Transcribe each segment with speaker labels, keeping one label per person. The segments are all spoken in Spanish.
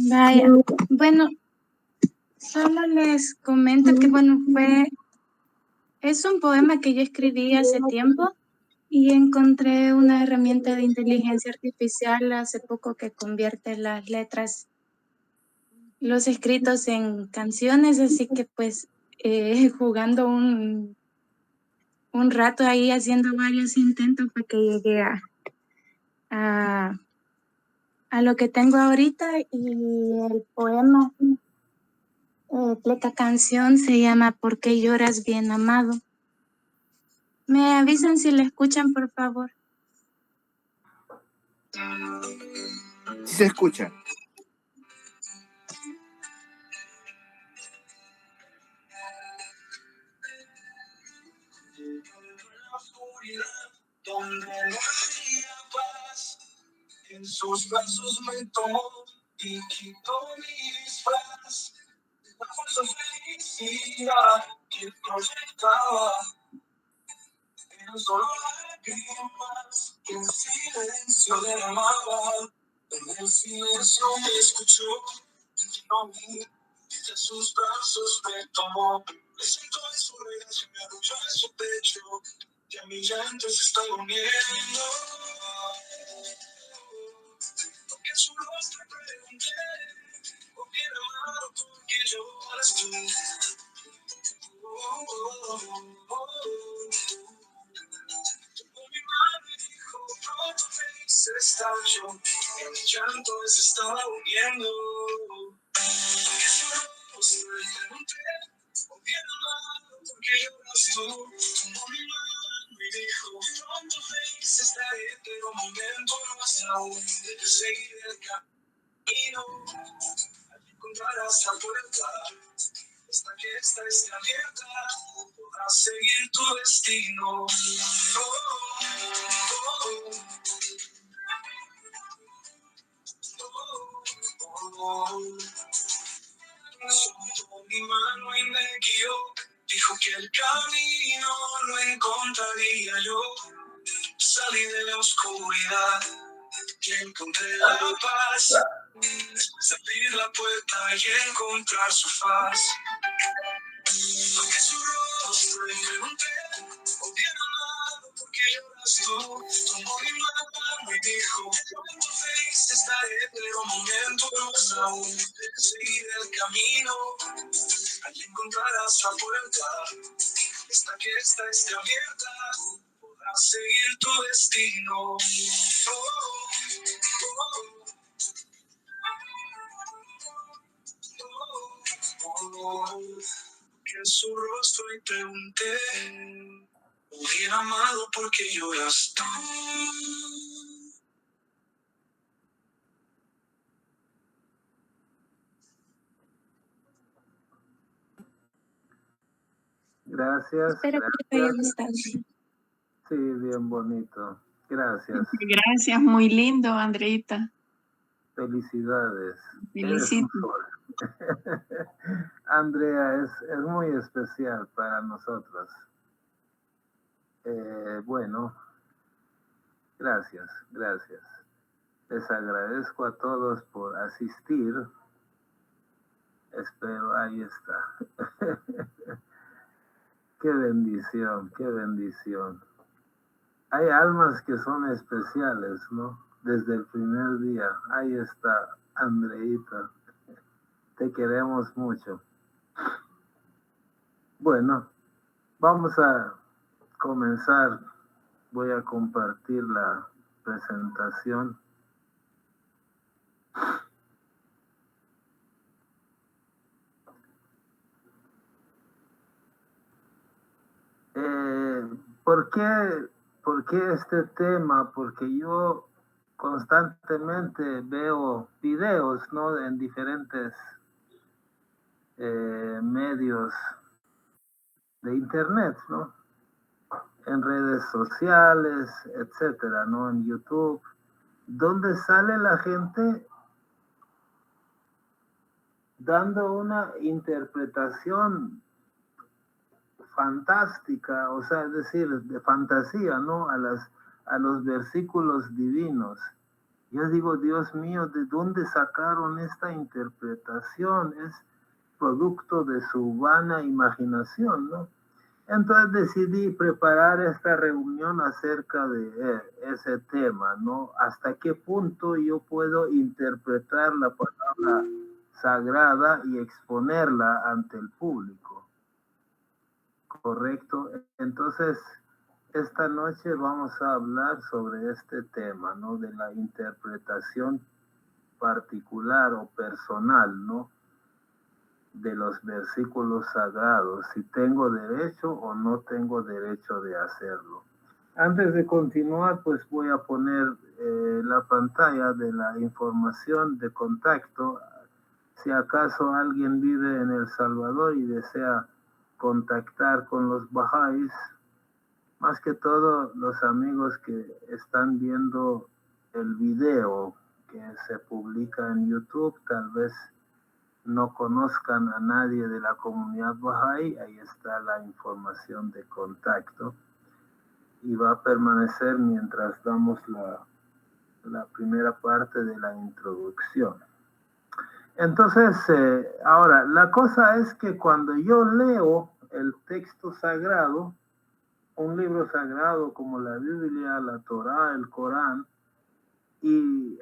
Speaker 1: Vaya, bueno, solo les comento que, bueno, es un poema que yo escribí hace tiempo y encontré una herramienta de inteligencia artificial hace poco que convierte las letras, los escritos en canciones, así que pues jugando un rato ahí haciendo varios intentos fue que llegué a, a lo que tengo ahorita y el poema. La canción se llama ¿Por qué lloras bien amado? Me avisan si la escuchan, por favor.
Speaker 2: Sí se escucha.
Speaker 3: Donde no había paz, en sus brazos me tomó y quitó mi disfraz. La falsa felicidad que proyectaba eran solo lágrimas que en silencio derramaba. En el silencio me escuchó, y no a mí, y en sus brazos me tomó. Me sentó en su regazo y me arrulló en su pecho, y a mi llanto se está durmiendo. Porque su rostro pregunté, oh bien amado, ¿por qué lloras tú? Tomó mi mano y dijo, pronto feliz estaba yo, en mi llanto se estaba hundiendo. Porque su rostro le pregunté, oh bien amado, ¿por qué lloras tú? Tomó mi mano y dijo, pronto feliz estaré, pero momento no es aún, de seguir el camino, al encontrar hasta puerta. Hasta que esta esté abierta, podrás seguir tu destino. Soltó mi mano y me guió, dijo que el camino lo encontraría yo. Salí de la oscuridad y encontré la paz. Después de abrir la puerta y encontrar su faz. Porque su rostro le pregunté, oh bien amado, ¿por qué lloras tú? Tomó mi mano y dijo, pronto feliz estaré, pero momento no es aún, de seguir el camino, al encontrar hasta puerta, hasta que esta esté abierta, podrás seguir tu destino. Que su rostro y pregunté, oh bien amado, ¿por qué lloras tú?
Speaker 2: Gracias.
Speaker 1: Espero que te haya gustado.
Speaker 2: Sí, bien bonito. Gracias.
Speaker 4: Gracias, muy lindo, Andreita.
Speaker 2: Felicidades.
Speaker 4: Felicito.
Speaker 2: Andrea es muy especial para nosotros. Bueno, gracias. Les agradezco a todos por asistir. Espero, ahí está. Qué bendición. Hay almas que son especiales, ¿no? Desde el primer día. Ahí está, Andreita. Te queremos mucho. Bueno, vamos a comenzar. Voy a compartir la presentación. ¿Por qué este tema? Porque yo constantemente veo videos, ¿no? En diferentes medios de internet, ¿no? En redes sociales, etcétera, ¿no? En YouTube, donde sale la gente dando una interpretación fantástica, o sea, es decir, de fantasía, ¿no? A los versículos divinos. Yo digo, Dios mío, ¿de dónde sacaron esta interpretación? Es producto de su vana imaginación, ¿no? Entonces decidí preparar esta reunión acerca de ese tema, ¿no? Hasta qué punto yo puedo interpretar la palabra sagrada y exponerla ante el público, ¿correcto? Entonces, esta noche vamos a hablar sobre este tema, ¿no? De la interpretación particular o personal, ¿no? De los versículos sagrados, si tengo derecho o no tengo derecho de hacerlo. Antes de continuar, pues voy a poner la pantalla de la información de contacto. Si acaso alguien vive en El Salvador y desea contactar con los Bahá'ís, más que todo los amigos que están viendo el video que se publica en YouTube, tal vez no conozcan a nadie de la comunidad Bahá'í, ahí está la información de contacto y va a permanecer mientras damos la primera parte de la introducción. Entonces, ahora, la cosa es que cuando yo leo el texto sagrado, un libro sagrado como la Biblia, la Torá, el Corán, y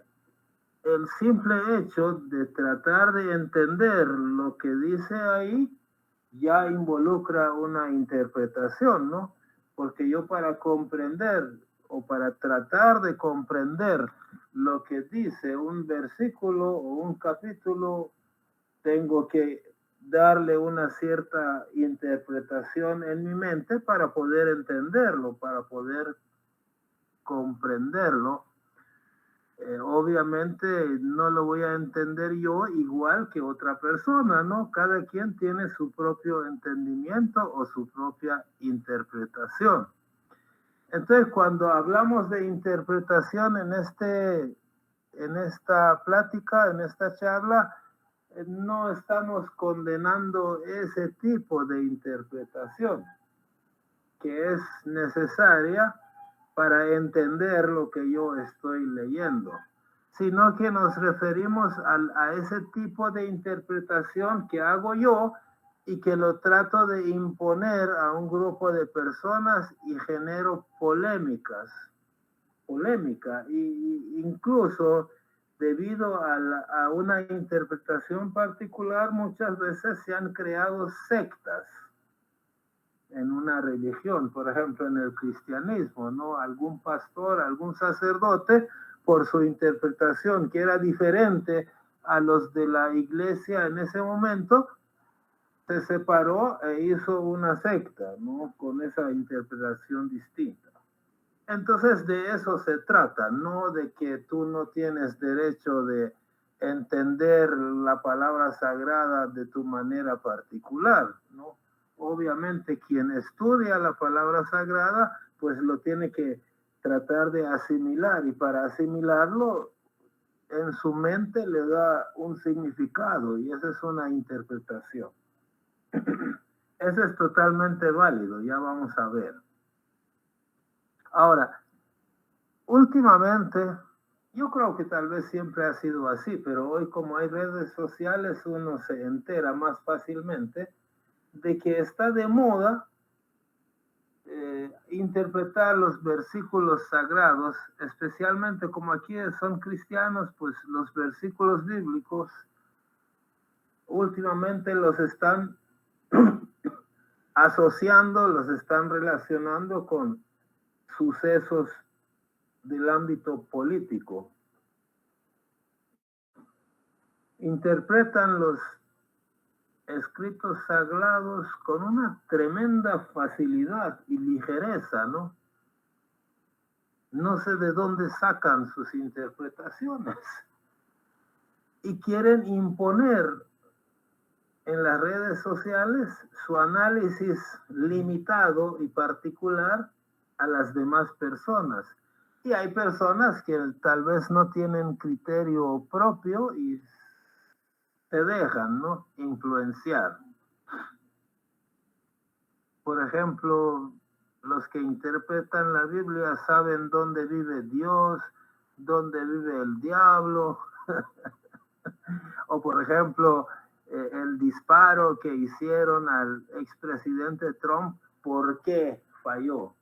Speaker 2: el simple hecho de tratar de entender lo que dice ahí ya involucra una interpretación, ¿no? Porque yo para comprender o para tratar de comprender lo que dice un versículo o un capítulo, tengo que darle una cierta interpretación en mi mente para poder entenderlo, para poder comprenderlo. Obviamente no lo voy a entender yo igual que otra persona, ¿no? Cada quien tiene su propio entendimiento o su propia interpretación. Entonces, cuando hablamos de interpretación en esta plática, en esta charla, no estamos condenando ese tipo de interpretación que es necesaria para entender lo que yo estoy leyendo, sino que nos referimos a ese tipo de interpretación que hago yo y que lo trato de imponer a un grupo de personas y genero polémica, y incluso debido a una interpretación particular, muchas veces se han creado sectas en una religión, por ejemplo en el cristianismo, ¿no? Algún pastor, algún sacerdote, por su interpretación que era diferente a los de la iglesia en ese momento, se separó e hizo una secta, ¿no? Con esa interpretación distinta. Entonces de eso se trata, no de que tú no tienes derecho de entender la palabra sagrada de tu manera particular, ¿no? Obviamente quien estudia la palabra sagrada, pues lo tiene que tratar de asimilar, y para asimilarlo en su mente le da un significado, y esa es una interpretación. Eso es totalmente válido, ya vamos a ver. Ahora, últimamente, yo creo que tal vez siempre ha sido así, pero hoy como hay redes sociales, uno se entera más fácilmente de que está de moda interpretar los versículos sagrados, especialmente como aquí son cristianos, pues los versículos bíblicos últimamente los están asociando, los están relacionando con sucesos del ámbito político. Interpretan los escritos sagrados con una tremenda facilidad y ligereza, ¿no? No sé de dónde sacan sus interpretaciones y quieren imponer en las redes sociales su análisis limitado y particular a las demás personas. Y hay personas que tal vez no tienen criterio propio y se dejan, ¿no?, influenciar. Por ejemplo, los que interpretan la Biblia saben dónde vive Dios, dónde vive el diablo, o por ejemplo, el disparo que hicieron al expresidente Trump, ¿por qué falló?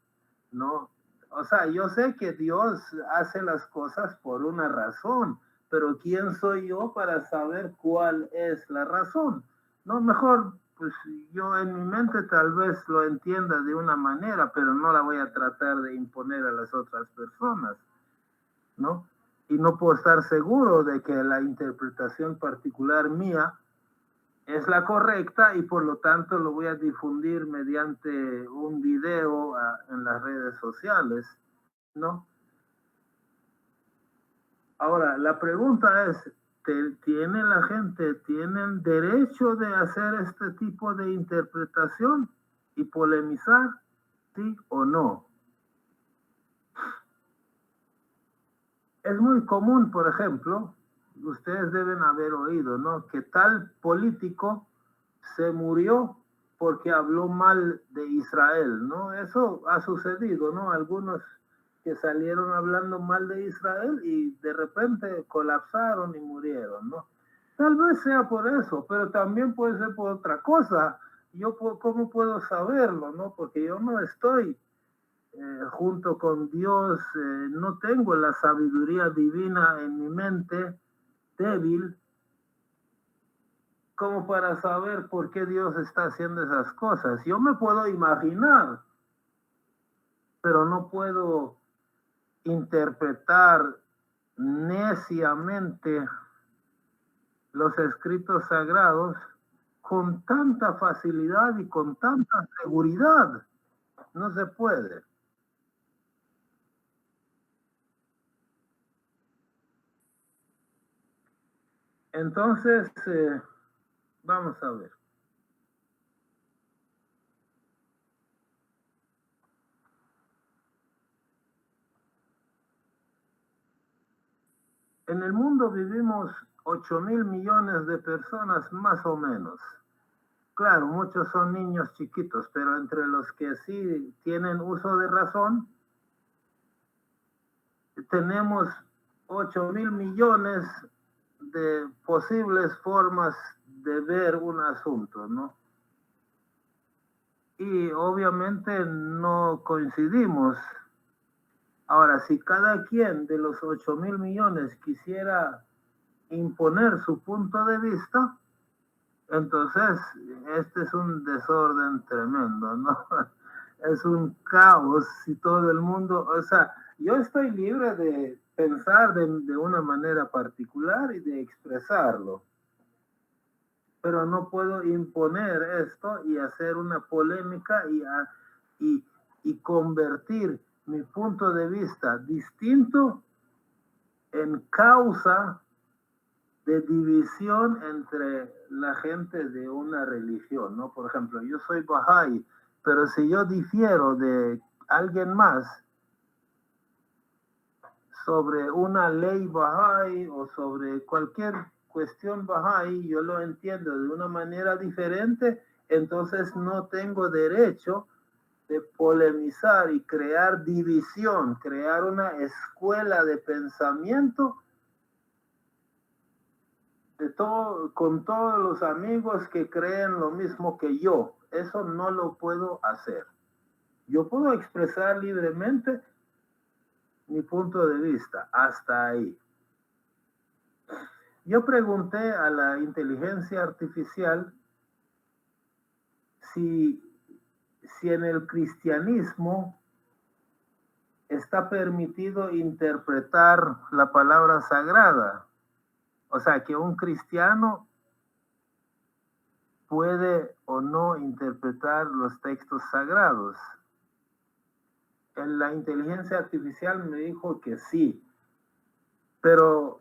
Speaker 2: ¿No? O sea, yo sé que Dios hace las cosas por una razón, pero ¿quién soy yo para saber cuál es la razón? No, mejor, pues yo en mi mente tal vez lo entienda de una manera, pero no la voy a tratar de imponer a las otras personas, ¿no? Y no puedo estar seguro de que la interpretación particular mía es la correcta y por lo tanto lo voy a difundir mediante un video en las redes sociales, ¿no? Ahora, la pregunta es, ¿tiene la gente, tienen derecho de hacer este tipo de interpretación y polemizar, sí o no? Es muy común, por ejemplo, ustedes deben haber oído, ¿no? Que tal político se murió porque habló mal de Israel, ¿no? Eso ha sucedido, ¿no? Algunos que salieron hablando mal de Israel y de repente colapsaron y murieron, ¿no? Tal vez sea por eso, pero también puede ser por otra cosa. Yo, ¿cómo puedo saberlo, no? Porque yo no estoy junto con Dios, no tengo la sabiduría divina en mi mente débil como para saber por qué Dios está haciendo esas cosas. Yo me puedo imaginar, pero no puedo interpretar neciamente los escritos sagrados con tanta facilidad y con tanta seguridad. No se puede. Entonces, vamos a ver. En el mundo vivimos 8.000 millones de personas más o menos. Claro, muchos son niños chiquitos, pero entre los que sí tienen uso de razón, tenemos 8.000 millones de posibles formas de ver un asunto, ¿no? Y obviamente no coincidimos. Ahora, si cada quien de los 8.000 millones quisiera imponer su punto de vista, entonces este es un desorden tremendo, ¿no? Es un caos si todo el mundo, o sea, yo estoy libre de pensar de una manera particular y de expresarlo, pero no puedo imponer esto y hacer una polémica y convertir mi punto de vista distinto en causa de división entre la gente de una religión, ¿no? Por ejemplo, yo soy Bahá'í, pero si yo difiero de alguien más sobre una ley Bahá'í o sobre cualquier cuestión Bahá'í, yo lo entiendo de una manera diferente, entonces no tengo derecho de polemizar y crear división, crear una escuela de pensamiento con todos los amigos que creen lo mismo que yo. Eso no lo puedo hacer. Yo puedo expresar libremente mi punto de vista, hasta ahí. Yo pregunté a la inteligencia artificial si en el cristianismo está permitido interpretar la palabra sagrada. O sea, que un cristiano puede o no interpretar los textos sagrados. En la inteligencia artificial me dijo que sí, pero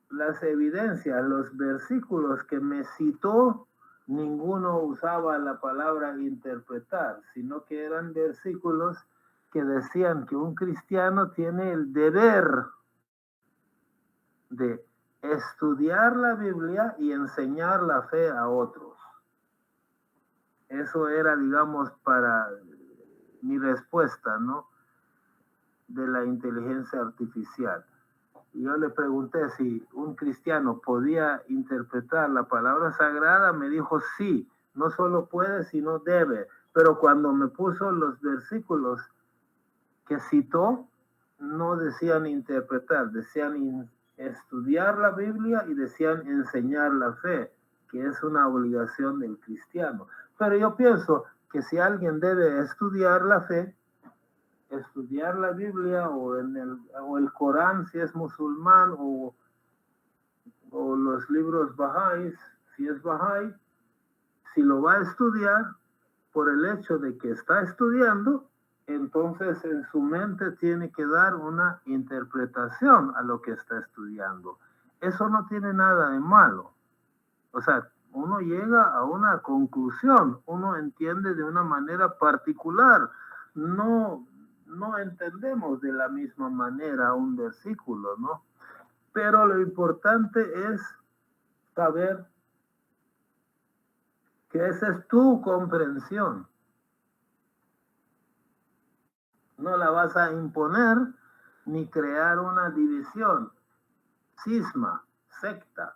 Speaker 2: las evidencias, los versículos que me citó, ninguno usaba la palabra interpretar, sino que eran versículos que decían que un cristiano tiene el deber de estudiar la Biblia y enseñar la fe a otros. Eso era, digamos, para mi respuesta, ¿no? de la inteligencia artificial. Y yo le pregunté si un cristiano podía interpretar la palabra sagrada, me dijo sí, no solo puede, sino debe. Pero cuando me puso los versículos que citó, no decían interpretar, decían estudiar la Biblia y decían enseñar la fe, que es una obligación del cristiano. Pero yo pienso que si alguien debe estudiar la fe, estudiar la Biblia o el Corán si es musulmán o los libros Bahá'ís si es Bahá'í, si lo va a estudiar por el hecho de que está estudiando, entonces en su mente tiene que dar una interpretación a lo que está estudiando. Eso no tiene nada de malo. O sea, uno llega a una conclusión, uno entiende de una manera particular. No entendemos de la misma manera un versículo, ¿no? Pero lo importante es saber que esa es tu comprensión. No la vas a imponer ni crear una división, cisma, secta,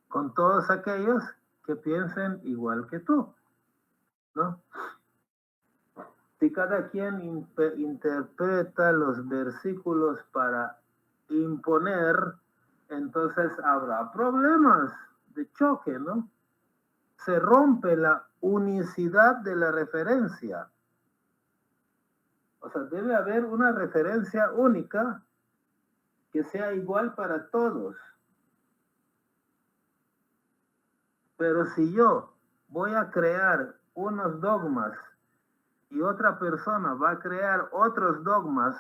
Speaker 2: con todos aquellos que piensen igual que tú, ¿no? Si cada quien interpreta los versículos para imponer, entonces habrá problemas de choque, ¿no? Se rompe la unicidad de la referencia. O sea, debe haber una referencia única que sea igual para todos. Pero si yo voy a crear unos dogmas y otra persona va a crear otros dogmas,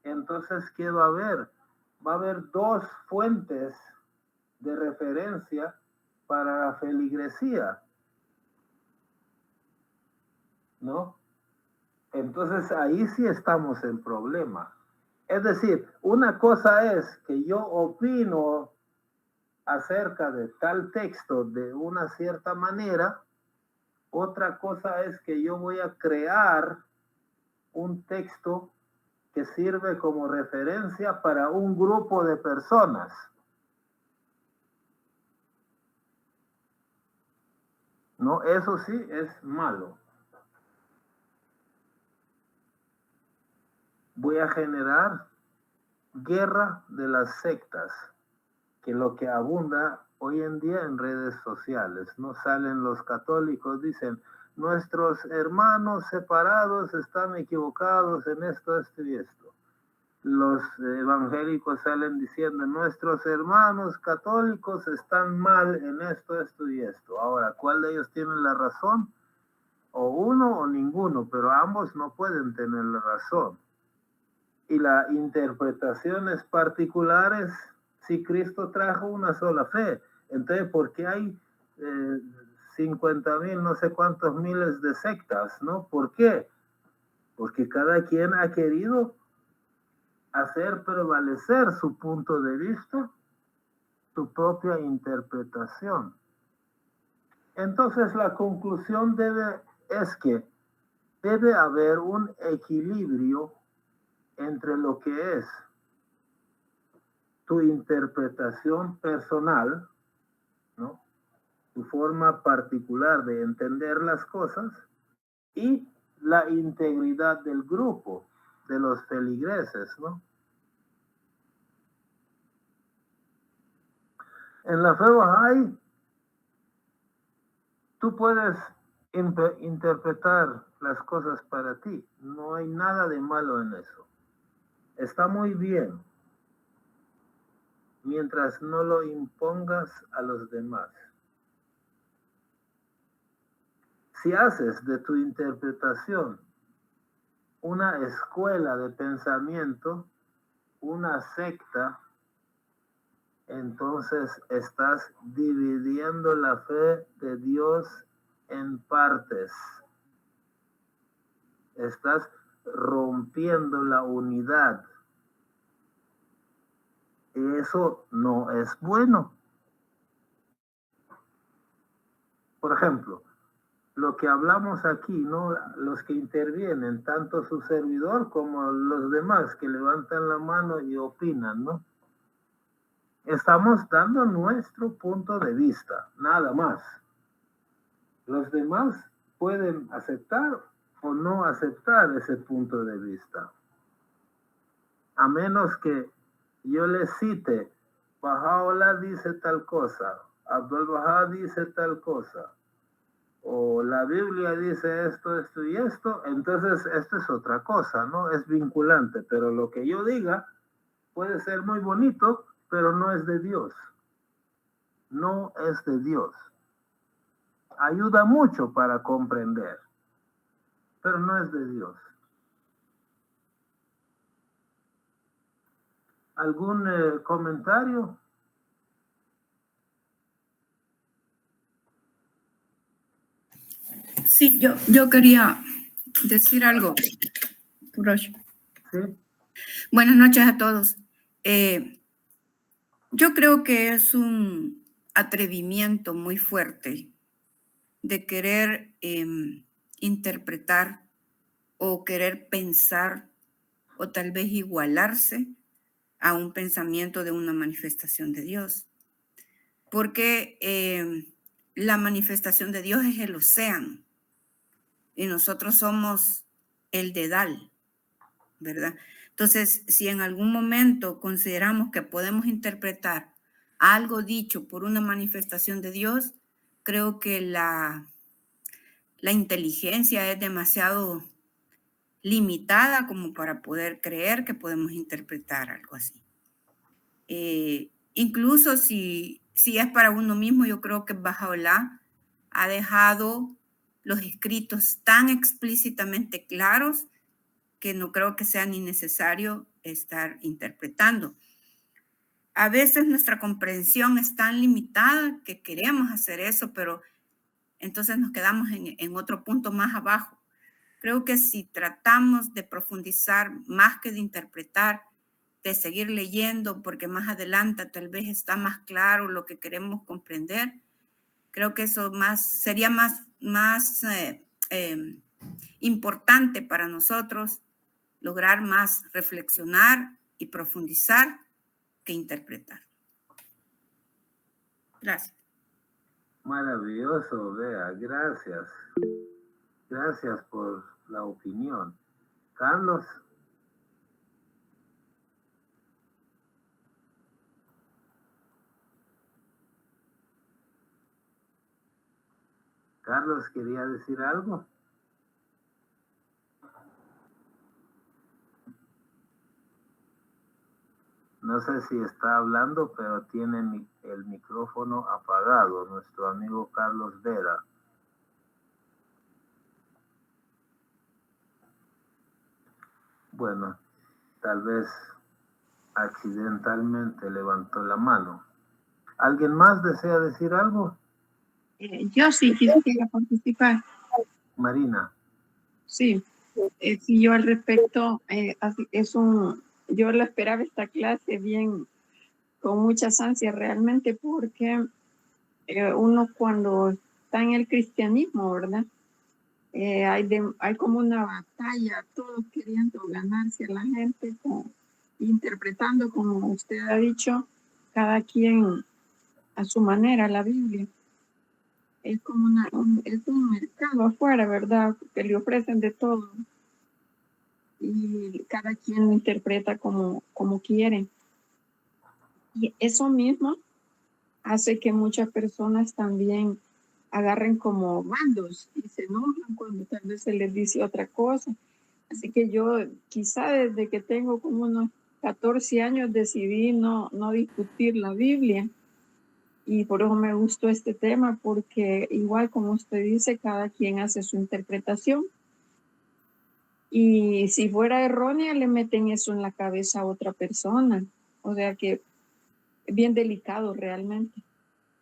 Speaker 2: entonces, ¿qué va a haber? Va a haber dos fuentes de referencia para la feligresía, ¿no? Entonces, ahí sí estamos en problema. Es decir, una cosa es que yo opino acerca de tal texto de una cierta manera, otra cosa es que yo voy a crear un texto que sirve como referencia para un grupo de personas. No, eso sí es malo. Voy a generar guerra de las sectas, que lo que abunda hoy en día en redes sociales, ¿no? Salen los católicos, dicen, nuestros hermanos separados están equivocados en esto, esto y esto. Los evangélicos salen diciendo, nuestros hermanos católicos están mal en esto, esto y esto. Ahora, ¿cuál de ellos tiene la razón? O uno o ninguno, pero ambos no pueden tener la razón. Y las interpretaciones particulares, si Cristo trajo una sola fe, entonces, ¿por qué hay 50,000, no sé cuántos miles de sectas, ¿no? ¿Por qué? Porque cada quien ha querido hacer prevalecer su punto de vista, su propia interpretación. Entonces, la conclusión es que debe haber un equilibrio entre lo que es tu interpretación personal, ¿no? Tu forma particular de entender las cosas y la integridad del grupo, de los feligreses, ¿no? En la fe Bahá'í, tú puedes interpretar las cosas para ti. No hay nada de malo en eso. Está muy bien, mientras no lo impongas a los demás. Si haces de tu interpretación una escuela de pensamiento, una secta, entonces estás dividiendo la fe de Dios en partes. Estás rompiendo la unidad. Y eso no es bueno. Por ejemplo, lo que hablamos aquí, ¿no? Los que intervienen, tanto su servidor como los demás que levantan la mano y opinan, ¿no? Estamos dando nuestro punto de vista, nada más. Los demás pueden aceptar o no aceptar ese punto de vista. A menos que yo les cite, Baha'u'lláh dice tal cosa, Abdul Bahá dice tal cosa, o la Biblia dice esto, esto y esto, entonces esto es otra cosa, ¿no? Es vinculante, pero lo que yo diga puede ser muy bonito, pero no es de Dios. No es de Dios. Ayuda mucho para comprender, pero no es de Dios. ¿Algún comentario?
Speaker 5: Sí, yo quería decir algo.
Speaker 2: Sí.
Speaker 5: Buenas noches a todos. Yo creo que es un atrevimiento muy fuerte de querer interpretar o querer pensar o tal vez igualarse a un pensamiento de una manifestación de Dios. Porque la manifestación de Dios es el océano y nosotros somos el dedal, ¿verdad? Entonces, si en algún momento consideramos que podemos interpretar algo dicho por una manifestación de Dios, creo que la inteligencia es demasiado limitada como para poder creer que podemos interpretar algo así. Incluso si es para uno mismo, yo creo que Baha'u'lláh ha dejado los escritos tan explícitamente claros que no creo que sea ni necesario estar interpretando. A veces nuestra comprensión es tan limitada que queremos hacer eso, pero entonces nos quedamos en otro punto más abajo. Creo que si tratamos de profundizar más que de interpretar, de seguir leyendo, porque más adelante tal vez está más claro lo que queremos comprender, creo que eso sería más importante para nosotros lograr más reflexionar y profundizar que interpretar. Gracias.
Speaker 2: Maravilloso, Bea, gracias. Gracias por la opinión. Carlos. Carlos, ¿quería decir algo? No sé si está hablando, pero tiene el micrófono apagado, nuestro amigo Carlos Vera. Bueno, tal vez accidentalmente levantó la mano. ¿Alguien más desea decir algo?
Speaker 4: Yo sí quisiera participar.
Speaker 2: Marina.
Speaker 4: Sí, sí, yo al respecto, yo la esperaba esta clase bien, con muchas ansias realmente, porque uno cuando está en el cristianismo, ¿verdad? Hay como una batalla, todos queriendo ganarse a la gente, interpretando, como usted ha dicho, cada quien a su manera la Biblia. Es como es un mercado afuera, ¿verdad? Que le ofrecen de todo. Y cada quien lo interpreta como quiere. Y eso mismo hace que muchas personas también agarren como bandos y se enojan cuando tal vez se les dice otra cosa. Así que yo quizá desde que tengo como unos 14 años decidí no discutir la Biblia. Y por eso me gustó este tema, porque igual como usted dice, cada quien hace su interpretación. Y si fuera errónea, le meten eso en la cabeza a otra persona. O sea que es bien delicado realmente.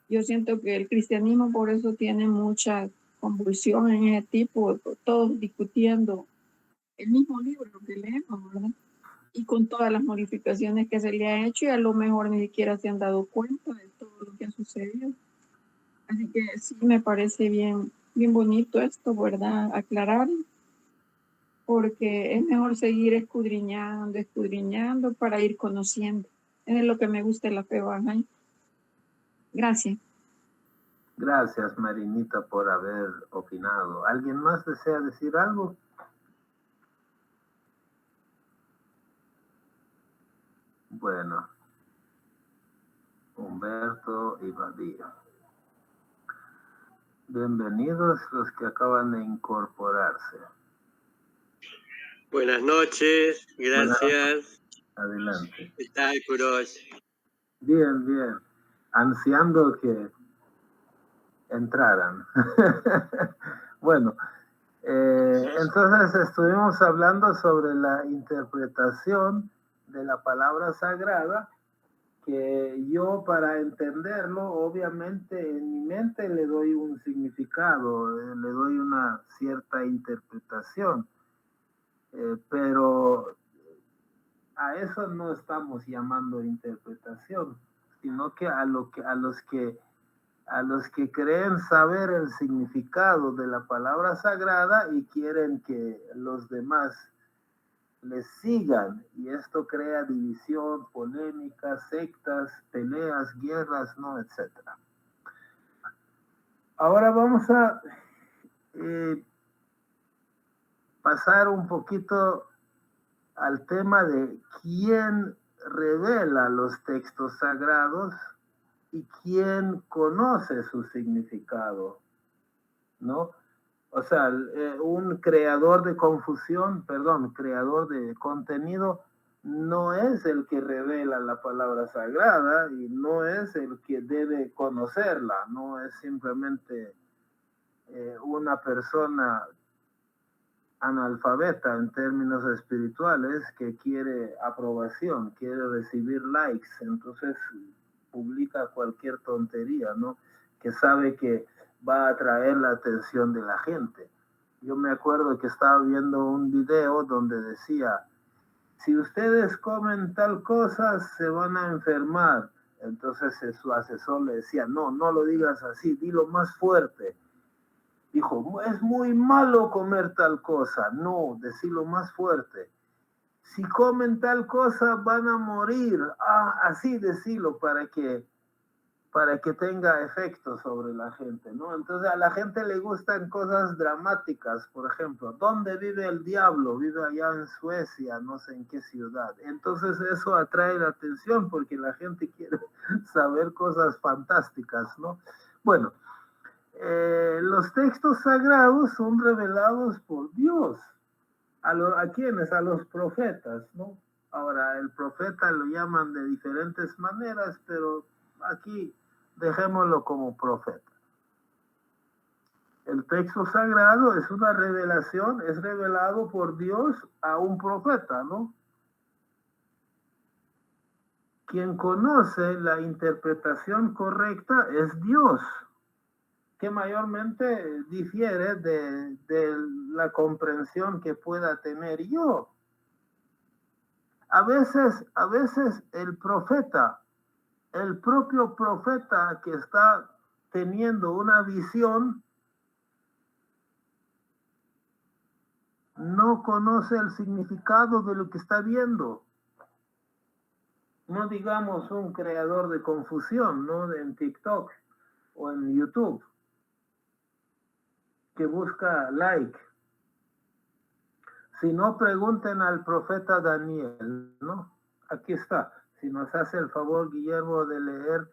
Speaker 4: Yo siento que el cristianismo por eso tiene mucha convulsión en ese tipo, todos discutiendo el mismo libro que leemos, ¿verdad? Y con todas las modificaciones que se le ha hecho y a lo mejor ni siquiera se han dado cuenta de todo lo que ha sucedido. Así que sí me parece bien bien bonito esto, ¿verdad? Aclarar, porque es mejor seguir escudriñando para ir conociendo. Es lo que me gusta de la fe bahá'í. Gracias.
Speaker 2: Gracias, Marinita, por haber opinado. ¿Alguien más desea decir algo? Bueno, Humberto y Badía. Bienvenidos los que acaban de incorporarse.
Speaker 6: Buenas noches, gracias.
Speaker 2: Adelante.
Speaker 6: ¿Qué tal, Kurosh?
Speaker 2: Bien, bien. Ansiando que entraran. Bueno, entonces estuvimos hablando sobre la interpretación de la palabra sagrada, que yo para entenderlo, obviamente en mi mente le doy un significado, le doy una cierta interpretación, pero a eso no estamos llamando interpretación, sino que a los que creen saber el significado de la palabra sagrada y quieren que los demás les sigan, y esto crea división, polémicas, sectas, peleas, guerras, ¿no? Etcétera. Ahora vamos a pasar un poquito al tema de quién revela los textos sagrados y quién conoce su significado, ¿no? O sea, un creador de creador de contenido no es el que revela la palabra sagrada y no es el que debe conocerla, no es simplemente una persona analfabeta en términos espirituales que quiere aprobación, quiere recibir likes, entonces publica cualquier tontería, ¿no? Que sabe que va a atraer la atención de la gente. Yo me acuerdo que estaba viendo un video donde decía, si ustedes comen tal cosa, se van a enfermar. Entonces su asesor le decía, no lo digas así, dilo más fuerte. Dijo, es muy malo comer tal cosa. No, decilo más fuerte. Si comen tal cosa, van a morir. Así decilo para que tenga efecto sobre la gente, ¿no? Entonces a la gente le gustan cosas dramáticas, por ejemplo, ¿dónde vive el diablo? Vive allá en Suecia, no sé en qué ciudad. Entonces eso atrae la atención porque la gente quiere saber cosas fantásticas, ¿no? Bueno, los textos sagrados son revelados por Dios. ¿A quiénes? A los profetas, ¿no? Ahora, el profeta lo llaman de diferentes maneras, pero aquí dejémoslo como profeta. El texto sagrado es una revelación, es revelado por Dios a un profeta, ¿no? Quien conoce la interpretación correcta es Dios, que mayormente difiere de la comprensión que pueda tener yo. A veces el profeta, el propio profeta que está teniendo una visión, no conoce el significado de lo que está viendo. No digamos un creador de confusión, ¿no? En TikTok o en YouTube, que busca like. Si no, pregunten al profeta Daniel, ¿no? Aquí está. Si nos hace el favor, Guillermo, de leer.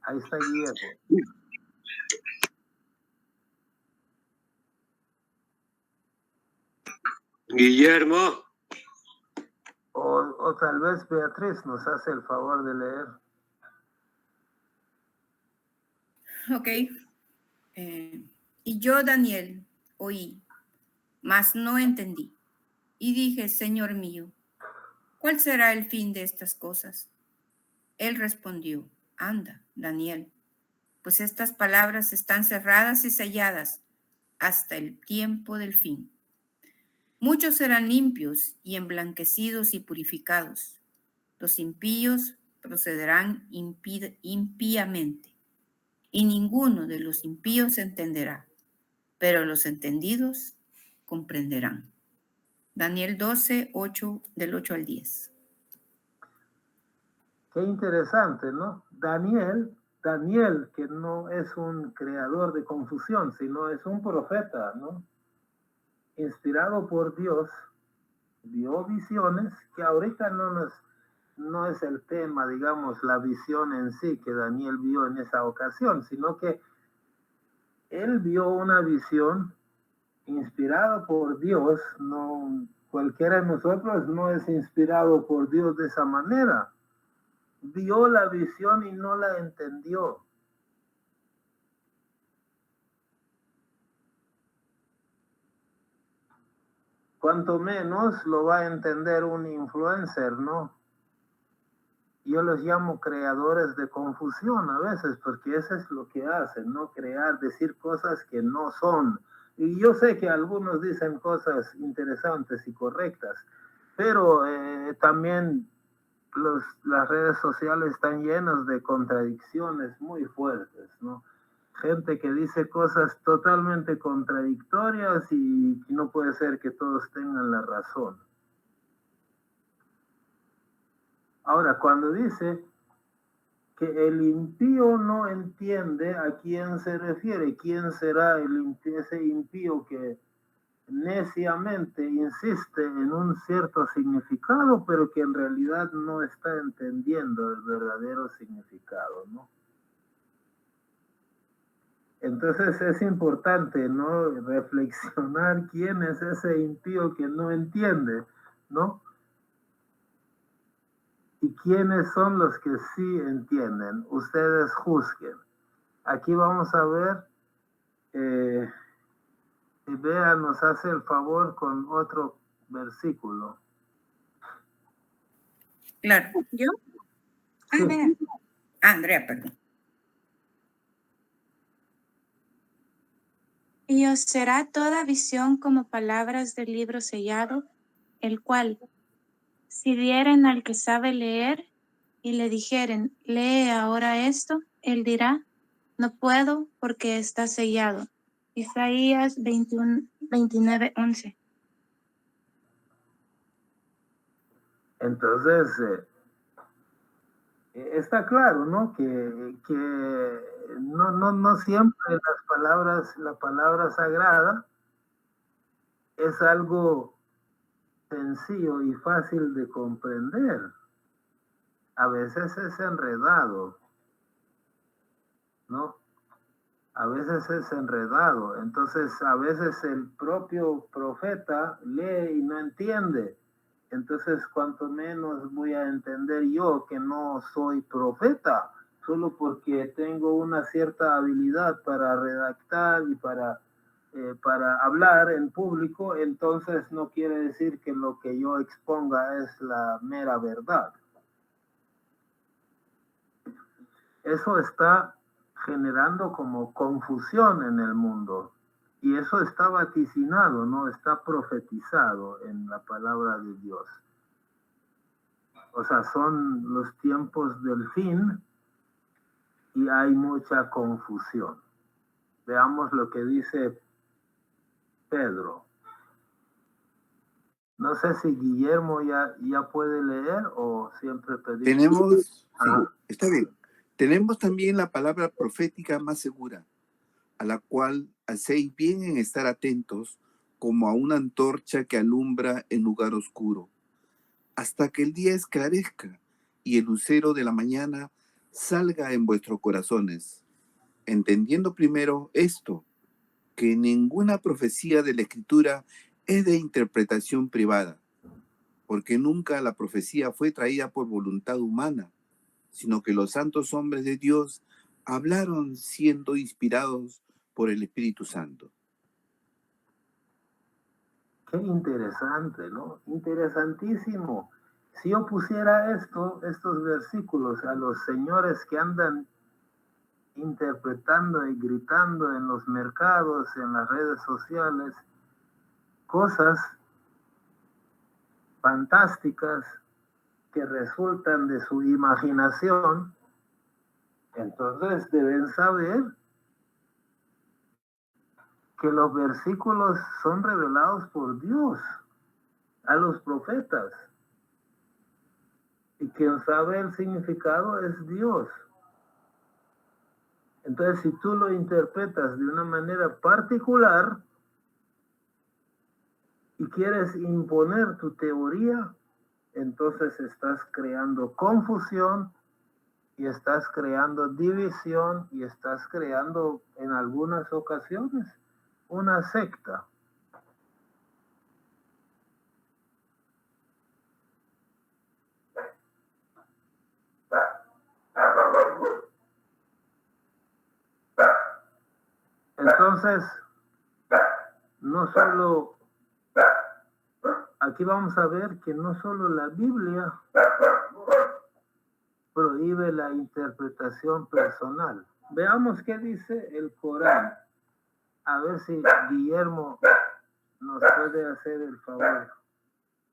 Speaker 2: Ahí está Guillermo.
Speaker 6: Guillermo.
Speaker 2: O tal vez Beatriz nos hace el favor de leer.
Speaker 5: Ok. Y yo, Daniel, oí, mas no entendí. Y dije, Señor mío, ¿cuál será el fin de estas cosas? Él respondió, anda, Daniel, pues estas palabras están cerradas y selladas hasta el tiempo del fin. Muchos serán limpios y emblanquecidos y purificados. Los impíos procederán impíamente, y ninguno de los impíos entenderá, pero los entendidos comprenderán. Daniel 12, del 8 al 10.
Speaker 2: Qué interesante, ¿no? Daniel, que no es un creador de confusión, sino es un profeta, ¿no? Inspirado por Dios, vio visiones que ahorita no es el tema, digamos, la visión en sí que Daniel vio en esa ocasión, sino que él vio una visión inspirada por Dios. No, cualquiera de nosotros no es inspirado por Dios de esa manera. Vio la visión y no la entendió. Cuanto menos lo va a entender un influencer, ¿no? Yo los llamo creadores de confusión a veces, porque eso es lo que hacen, ¿no? Decir cosas que no son. Y yo sé que algunos dicen cosas interesantes y correctas, pero también las redes sociales están llenas de contradicciones muy fuertes, ¿no? Gente que dice cosas totalmente contradictorias y no puede ser que todos tengan la razón. Ahora, cuando dice que el impío no entiende, ¿a quién se refiere? ¿Quién será ese impío que neciamente insiste en un cierto significado, pero que en realidad no está entendiendo el verdadero significado, ¿no? Entonces es importante, ¿no? Reflexionar quién es ese impío que no entiende, ¿no? ¿Y quiénes son los que sí entienden? Ustedes juzguen. Aquí vamos a ver, si Bea nos hace el favor con otro versículo.
Speaker 5: Claro.
Speaker 1: ¿Yo?
Speaker 2: Sí.
Speaker 1: Bea.
Speaker 5: Andrea, perdón.
Speaker 1: Y os será toda visión como palabras del libro sellado, el cual, si dieren al que sabe leer y le dijeren, lee ahora esto, él dirá, no puedo porque está sellado. Isaías 29, 11.
Speaker 2: Entonces, está claro, ¿no? Que no siempre la palabra sagrada es algo sencillo y fácil de comprender. A veces es enredado, ¿no? A veces es enredado. Entonces, a veces el propio profeta lee y no entiende. Entonces, cuanto menos voy a entender yo que no soy profeta, solo porque tengo una cierta habilidad para redactar y para hablar en público, entonces no quiere decir que lo que yo exponga es la mera verdad. Eso está generando como confusión en el mundo. Y eso está vaticinado, ¿no? Está profetizado en la palabra de Dios. O sea, son los tiempos del fin y hay mucha confusión. Veamos lo que dice Pedro. No sé si Guillermo ya puede leer o siempre pedimos.
Speaker 7: Tenemos, sí, está bien. Tenemos también la palabra profética más segura, a la cual hacéis bien en estar atentos como a una antorcha que alumbra en lugar oscuro, hasta que el día esclarezca y el lucero de la mañana salga en vuestros corazones, entendiendo primero esto, que ninguna profecía de la Escritura es de interpretación privada, porque nunca la profecía fue traída por voluntad humana, sino que los santos hombres de Dios hablaron siendo inspirados por el Espíritu Santo.
Speaker 2: Qué interesante, ¿no? Interesantísimo. Si yo pusiera estos versículos a los señores que andan interpretando y gritando en los mercados, en las redes sociales, cosas fantásticas que resultan de su imaginación, entonces deben saber que los versículos son revelados por Dios a los profetas. Y quien sabe el significado es Dios. Entonces, si tú lo interpretas de una manera particular y quieres imponer tu teoría, entonces estás creando confusión y estás creando división y estás creando en algunas ocasiones una secta. Entonces, no solo, aquí vamos a ver que no solo la Biblia prohíbe la interpretación personal. Veamos qué dice el Corán. A ver si Guillermo nos puede hacer el favor.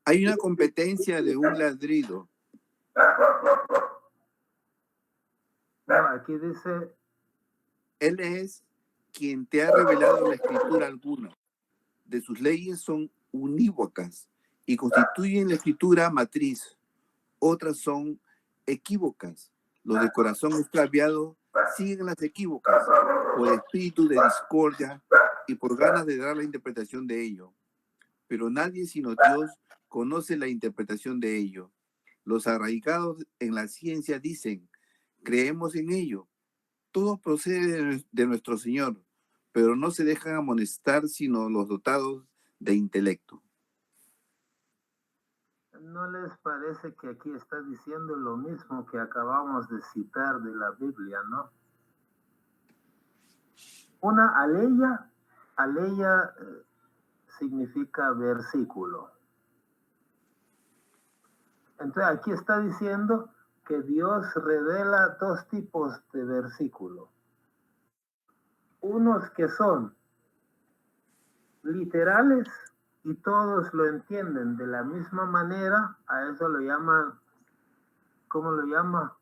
Speaker 7: Hay una competencia de un ladrido.
Speaker 2: No, aquí dice,
Speaker 7: Él es quien te ha revelado la escritura alguna. De sus leyes son unívocas y constituyen la escritura matriz. Otras son equívocas. Los de corazón extraviado siguen las equívocas por espíritu de discordia y por ganas de dar la interpretación de ello. Pero nadie sino Dios conoce la interpretación de ello. Los arraigados en la ciencia dicen, creemos en ello. Todo procede de nuestro Señor, pero no se dejan amonestar sino los dotados de intelecto.
Speaker 2: ¿no les parece que aquí está diciendo lo mismo que acabamos de citar de la Biblia, no? Una aleya significa versículo. Entonces aquí está diciendo que Dios revela dos tipos de versículos. Unos que son literales y todos lo entienden de la misma manera, a eso lo llaman, ¿cómo lo llama?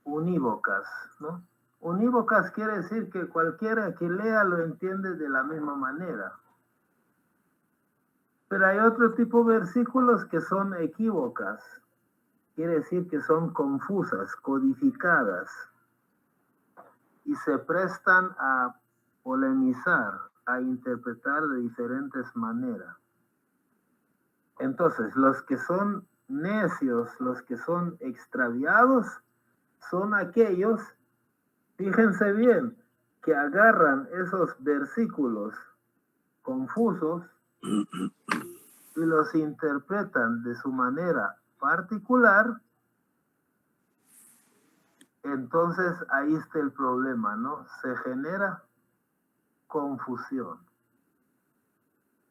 Speaker 2: Unívocas, ¿no? Unívocas quiere decir que cualquiera que lea lo entiende de la misma manera. Pero hay otro tipo de versículos que son equívocas. Quiere decir que son confusas, codificadas, y se prestan a polemizar, a interpretar de diferentes maneras. Entonces, los que son necios, los que son extraviados, son aquellos, fíjense bien, que agarran esos versículos confusos y los interpretan de su manera particular. Entonces ahí está el problema, ¿no? Se genera confusión,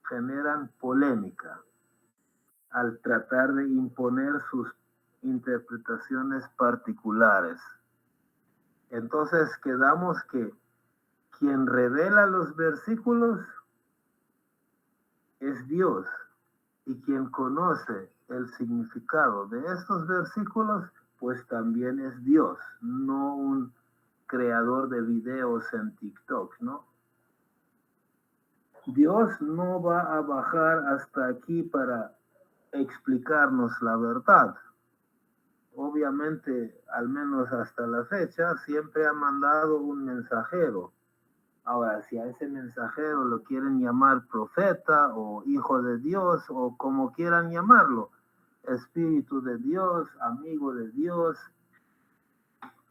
Speaker 2: generan polémica al tratar de imponer sus interpretaciones particulares. Entonces quedamos que quien revela los versículos es Dios, y quien conoce el significado de estos versículos pues también es Dios, no un creador de videos en TikTok, ¿no? Dios no va a bajar hasta aquí para explicarnos la verdad. Obviamente, al menos hasta la fecha, siempre ha mandado un mensajero. Ahora, si a ese mensajero lo quieren llamar profeta o hijo de Dios o como quieran llamarlo, espíritu de Dios, amigo de Dios,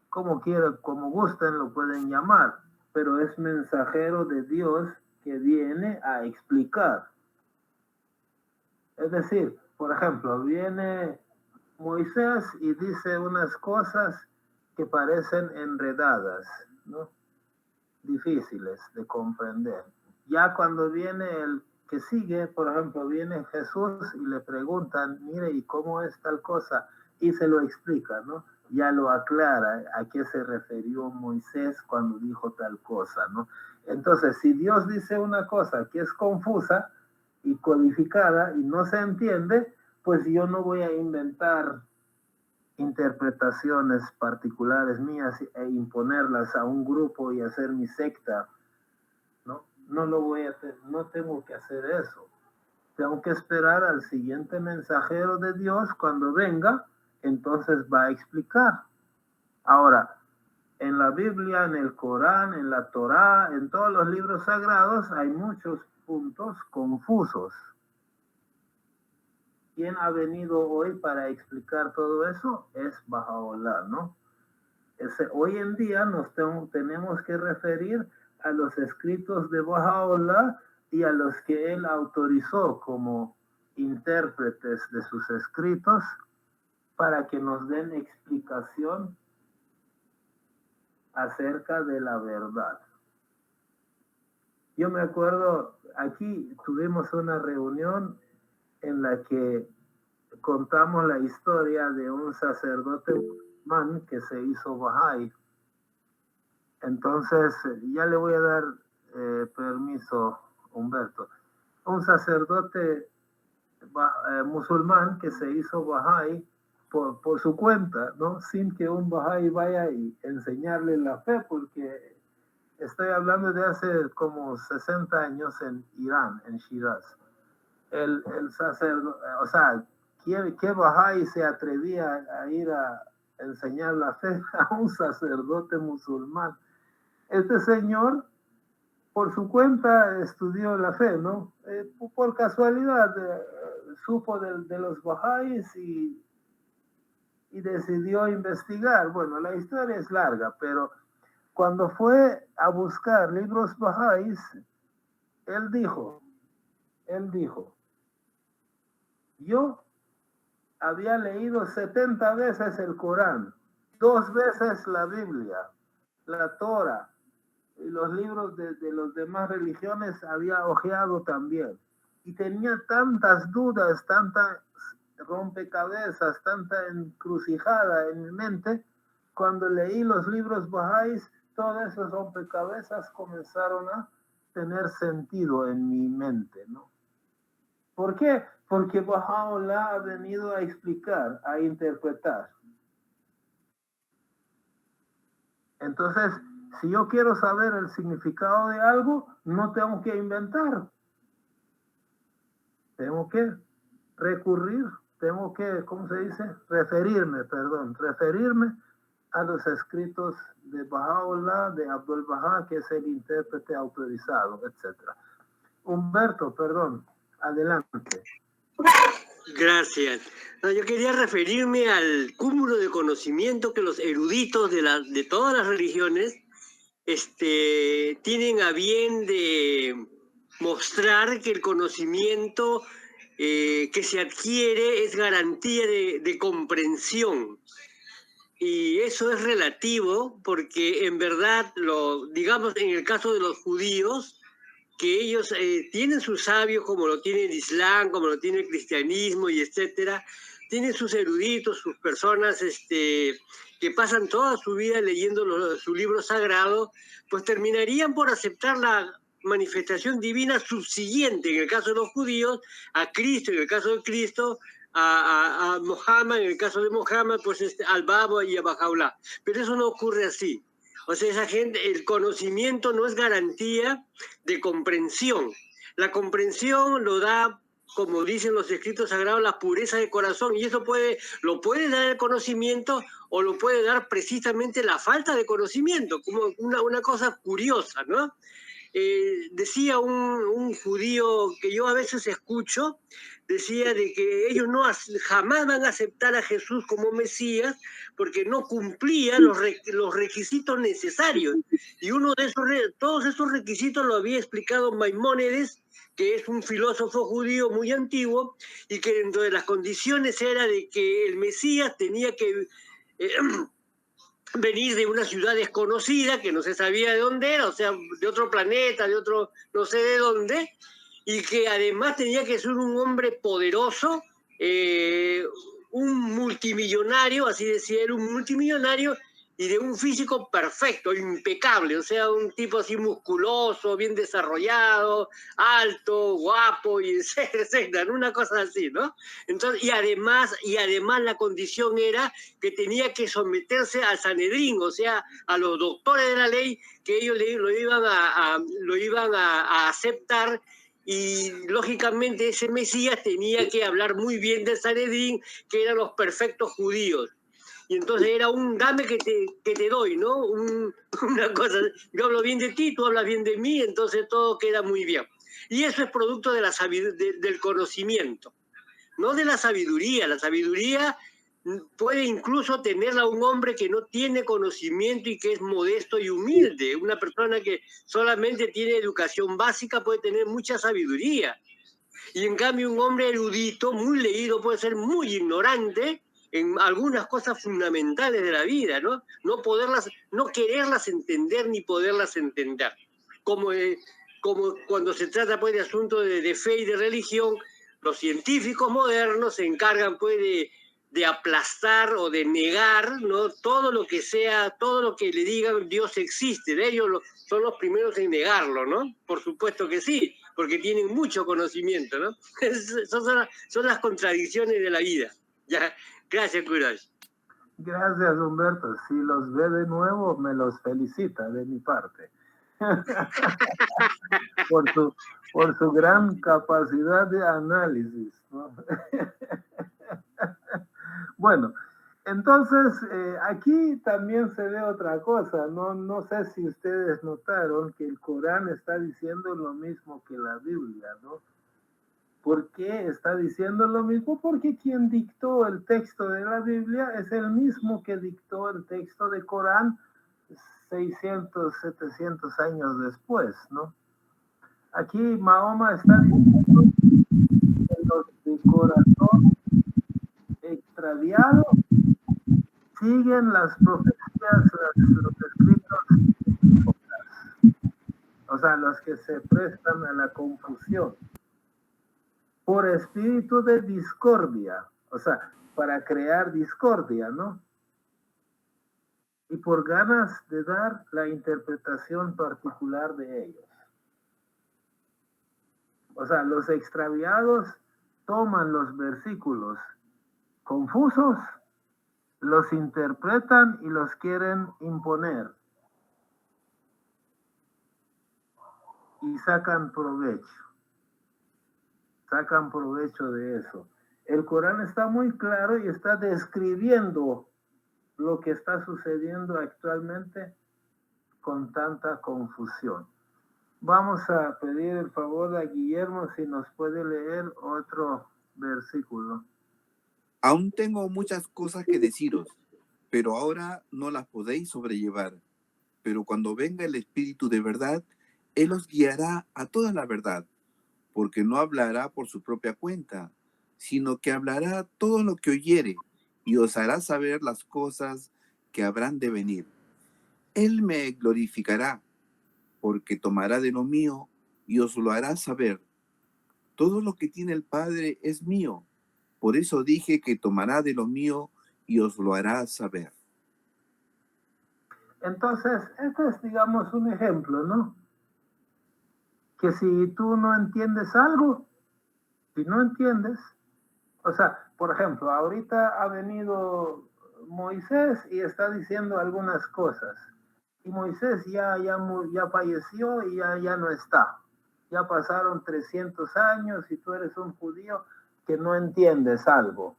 Speaker 2: como quieran, como gusten lo pueden llamar, pero es mensajero de Dios que viene a explicar. Es decir, por ejemplo, viene Moisés y dice unas cosas que parecen enredadas, ¿no? Difíciles de comprender. Ya cuando viene el que sigue, por ejemplo, viene Jesús y le preguntan, mire, ¿y cómo es tal cosa? Y se lo explica, ¿no? Ya lo aclara a qué se refirió Moisés cuando dijo tal cosa, ¿no? Entonces, si Dios dice una cosa que es confusa y codificada y no se entiende, pues yo no voy a inventar interpretaciones particulares mías e imponerlas a un grupo y hacer mi secta, ¿no? No tengo que hacer eso. Tengo que esperar al siguiente mensajero de Dios cuando venga, entonces va a explicar. Ahora, en la Biblia, en el Corán, en la Torá, en todos los libros sagrados hay muchos puntos confusos. ¿Quién ha venido hoy para explicar todo eso? Es Baha'u'lláh, ¿no? Hoy en día tenemos que referir a los escritos de Baha'u'lláh y a los que él autorizó como intérpretes de sus escritos para que nos den explicación acerca de la verdad. Yo me acuerdo, aquí tuvimos una reunión en la que contamos la historia de un sacerdote musulmán que se hizo Bahá'í. Entonces, ya le voy a dar permiso, Humberto. Un sacerdote musulmán que se hizo Bahá'í por su cuenta, ¿no? Sin que un Bahá'í vaya y enseñarle la fe, porque estoy hablando de hace como 60 años en Irán, en Shiraz. El sacerdote, o sea, ¿qué Bahá'í se atrevía a ir a enseñar la fe a un sacerdote musulmán? Este señor, por su cuenta, estudió la fe, ¿no? Por casualidad, supo de los Bahá'ís y decidió investigar. Bueno, la historia es larga, pero cuando fue a buscar libros Bahá'ís, él dijo, yo había leído 70 veces el Corán, 2 veces la Biblia, la Torah y los libros de las demás religiones había hojeado también. Y tenía tantas dudas, tantas rompecabezas, tanta encrucijada en mi mente. Cuando leí los libros Bahá'ís, todos esos rompecabezas comenzaron a tener sentido en mi mente, ¿no? ¿Por qué? Porque Baha'u'lláh ha venido a explicar, a interpretar. Entonces, si yo quiero saber el significado de algo, no tengo que inventar. Tengo que recurrir, tengo que, ¿cómo se dice? Referirme a los escritos de Baha'u'lláh, de Abdul Bahá, que es el intérprete autorizado, etc. Humberto, perdón, adelante.
Speaker 6: Gracias. No, yo quería referirme al cúmulo de conocimiento que los eruditos de todas las religiones tienen a bien de mostrar que el conocimiento que se adquiere es garantía de comprensión. Y eso es relativo porque en verdad, digamos en el caso de los judíos, que ellos tienen sus sabios como lo tiene el Islam, como lo tiene el cristianismo y etcétera, tienen sus eruditos, sus personas que pasan toda su vida leyendo su libro sagrado, pues terminarían por aceptar la manifestación divina subsiguiente, en el caso de los judíos, a Cristo, en el caso de Cristo, a Mohammed, en el caso de Mohammed, pues al Baba y a Baha'u'lláh. Pero eso no ocurre así. O sea, esa gente, el conocimiento no es garantía de comprensión. La comprensión lo da, como dicen los escritos sagrados, la pureza de corazón. Y eso lo puede dar el conocimiento o lo puede dar precisamente la falta de conocimiento, como una cosa curiosa, ¿no? Decía un judío que yo a veces escucho, decía de que ellos jamás van a aceptar a Jesús como Mesías porque no cumplía los requisitos necesarios. Y todos esos requisitos lo había explicado Maimónides, que es un filósofo judío muy antiguo, y que dentro de las condiciones era de que el Mesías tenía que venir de una ciudad desconocida, que no se sabía de dónde era, o sea, de otro planeta, de otro no sé de dónde, y que además tenía que ser un hombre poderoso, un multimillonario, así decía él, un multimillonario, y de un físico perfecto, impecable, o sea, un tipo así musculoso, bien desarrollado, alto, guapo, y etcétera, ¿no? Una cosa así, ¿no? Entonces, y además la condición era que tenía que someterse al Sanedrín, o sea, a los doctores de la ley, que ellos lo iban a aceptar, y lógicamente ese Mesías tenía que hablar muy bien del Sanedrín, que eran los perfectos judíos. Y entonces era un dame que te doy, ¿no? Una cosa, yo hablo bien de ti, tú hablas bien de mí, entonces todo queda muy bien. Y eso es producto de del conocimiento, no de la sabiduría. La sabiduría puede incluso tenerla un hombre que no tiene conocimiento y que es modesto y humilde. Una persona que solamente tiene educación básica puede tener mucha sabiduría. Y en cambio un hombre erudito, muy leído, puede ser muy ignorante en algunas cosas fundamentales de la vida, ¿no? No quererlas entender ni poderlas entender. Como cuando se trata pues de asuntos de fe y de religión, los científicos modernos se encargan pues de aplastar o de negar, ¿no? Todo lo que le digan Dios existe. De ellos son los primeros en negarlo, ¿no? Por supuesto que sí, porque tienen mucho conocimiento, ¿no? Son las contradicciones de la vida. Ya, gracias, Courage.
Speaker 2: Gracias, Humberto. Si los ve de nuevo, me los felicita de mi parte. por su gran capacidad de análisis, ¿no? Bueno, entonces aquí también se ve otra cosa, ¿no? No sé si ustedes notaron que el Corán está diciendo lo mismo que la Biblia, ¿no? ¿Por qué está diciendo lo mismo? Porque quien dictó el texto de la Biblia es el mismo que dictó el texto de Corán 600, 700 años después, ¿no? Aquí Mahoma está diciendo que los de corazón extraviado siguen las profecías, los escritos, o sea, los que se prestan a la confusión, por espíritu de discordia, o sea, para crear discordia, ¿no? Y por ganas de dar la interpretación particular de ellos. O sea, los extraviados toman los versículos confusos, los interpretan y los quieren imponer. Y sacan provecho. Sacan provecho de eso. El Corán está muy claro y está describiendo lo que está sucediendo actualmente con tanta confusión. Vamos a pedir el favor a Guillermo si nos puede leer otro versículo.
Speaker 7: Aún tengo muchas cosas que deciros, pero ahora no las podéis sobrellevar. Pero cuando venga el Espíritu de verdad, Él os guiará a toda la verdad, porque no hablará por su propia cuenta, sino que hablará todo lo que oyere y os hará saber las cosas que habrán de venir. Él me glorificará, porque tomará de lo mío y os lo hará saber. Todo lo que tiene el Padre es mío. Por eso dije que tomará de lo mío y os lo hará saber.
Speaker 2: Entonces, este es, digamos, un ejemplo, ¿no? Que si tú no entiendes algo, si no entiendes, o sea, por ejemplo, ahorita ha venido Moisés y está diciendo algunas cosas. Y Moisés ya falleció y ya no está. Ya pasaron 300 años y tú eres un judío que no entiendes algo.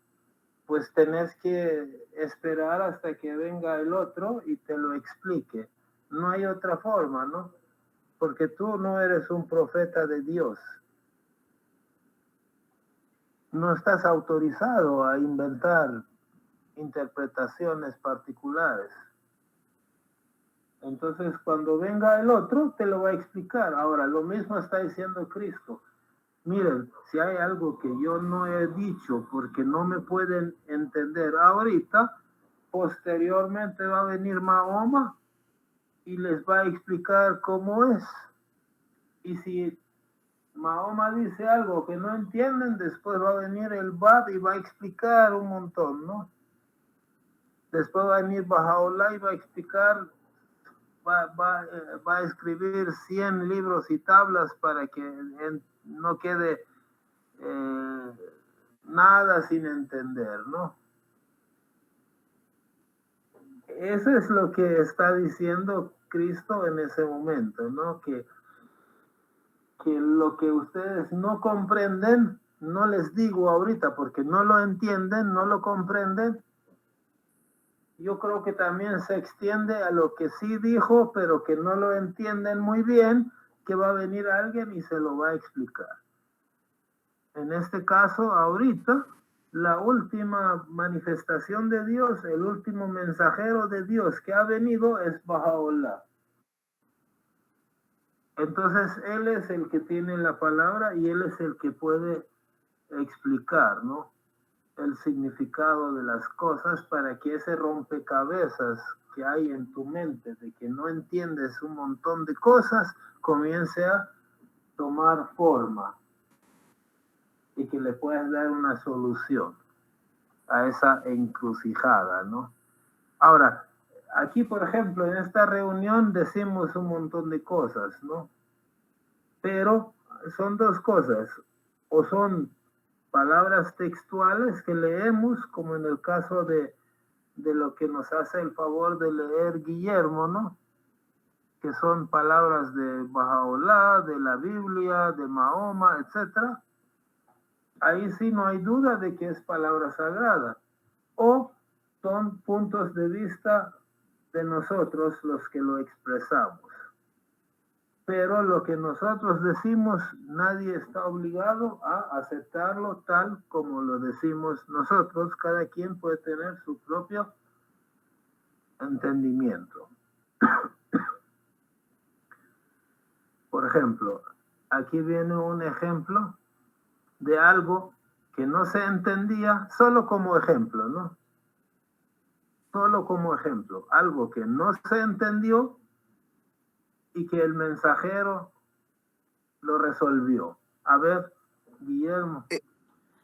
Speaker 2: Pues tenés que esperar hasta que venga el otro y te lo explique. No hay otra forma, ¿no? Porque tú no eres un profeta de Dios. No estás autorizado a inventar interpretaciones particulares. Entonces, cuando venga el otro, te lo va a explicar. Ahora, lo mismo está diciendo Cristo. Miren, si hay algo que yo no he dicho porque no me pueden entender ahorita, posteriormente va a venir Mahoma y les va a explicar cómo es. Y si Mahoma dice algo que no entienden, después va a venir el Bab y va a explicar un montón, ¿no? Después va a venir Bahá'u'lláh y va a explicar, va a escribir 100 libros y tablas para que no quede nada sin entender, ¿no? Eso es lo que está diciendo Cristo en ese momento, ¿no? Que lo que ustedes no comprenden, no les digo ahorita porque no lo entienden, no lo comprenden. Yo creo que también se extiende a lo que sí dijo, pero que no lo entienden muy bien, que va a venir alguien y se lo va a explicar. En este caso, ahorita, la última manifestación de Dios, el último mensajero de Dios que ha venido es Bahá'u'lláh. Entonces, él es el que tiene la palabra y él es el que puede explicar, ¿no?, el significado de las cosas para que ese rompecabezas que hay en tu mente de que no entiendes un montón de cosas comience a tomar forma y que le puedas dar una solución a esa encrucijada, ¿no? Ahora, aquí, por ejemplo, en esta reunión decimos un montón de cosas, ¿no? Pero son dos cosas, o son palabras textuales que leemos, como en el caso de lo que nos hace el favor de leer Guillermo, ¿no?, que son palabras de Bahá'u'lláh, de la Biblia, de Mahoma, etc. Ahí sí no hay duda de que es palabra sagrada, o son puntos de vista de nosotros los que lo expresamos. Pero lo que nosotros decimos, nadie está obligado a aceptarlo tal como lo decimos nosotros. Cada quien puede tener su propio entendimiento. Por ejemplo, aquí viene un ejemplo de algo que no se entendía, solo como ejemplo, ¿no? Solo como ejemplo. Algo que no se entendió y que el mensajero lo resolvió. A ver, Guillermo.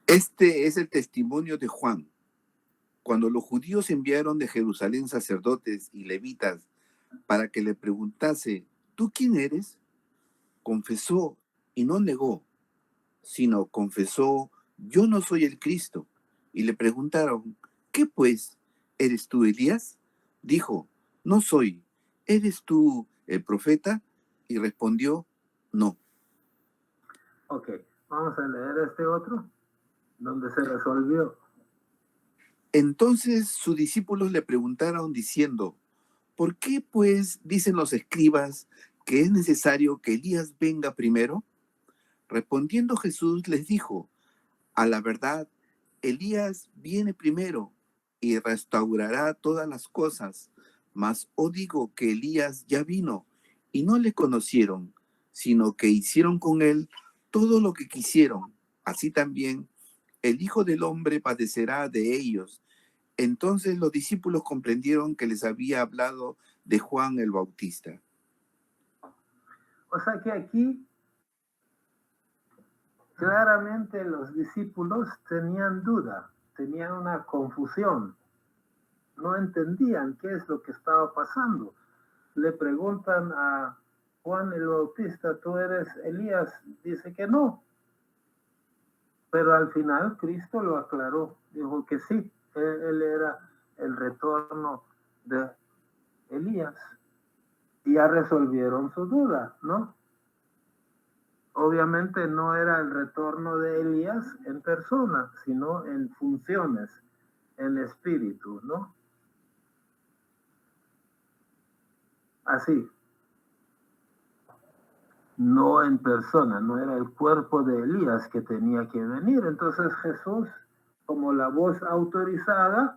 Speaker 7: Este es el testimonio de Juan. Cuando los judíos enviaron de Jerusalén sacerdotes y levitas para que le preguntase, ¿tú quién eres?, confesó y no negó, sino confesó, yo no soy el Cristo. Y le preguntaron, ¿qué pues? ¿Eres tú Elías? Dijo, no soy. ¿Eres tú el profeta? Y respondió, no.
Speaker 2: Ok, vamos a leer este otro, donde se resolvió.
Speaker 7: Entonces sus discípulos le preguntaron diciendo, ¿por qué pues dicen los escribas que es necesario que Elías venga primero? Respondiendo Jesús les dijo, a la verdad, Elías viene primero y restaurará todas las cosas, mas os digo que Elías ya vino y no le conocieron, sino que hicieron con él todo lo que quisieron. Así también el Hijo del Hombre padecerá de ellos. Entonces los discípulos comprendieron que les había hablado de Juan el Bautista.
Speaker 2: O sea que aquí claramente los discípulos tenían duda, tenían una confusión, no entendían qué es lo que estaba pasando. Le preguntan a Juan el Bautista, ¿tú eres Elías? Dice que no. Pero al final Cristo lo aclaró, dijo que sí, él era el retorno de Elías. Y ya resolvieron su duda, ¿no? Obviamente no era el retorno de Elías en persona, sino en funciones, en espíritu, ¿no? Así. No en persona, no era el cuerpo de Elías que tenía que venir. Entonces Jesús, como la voz autorizada,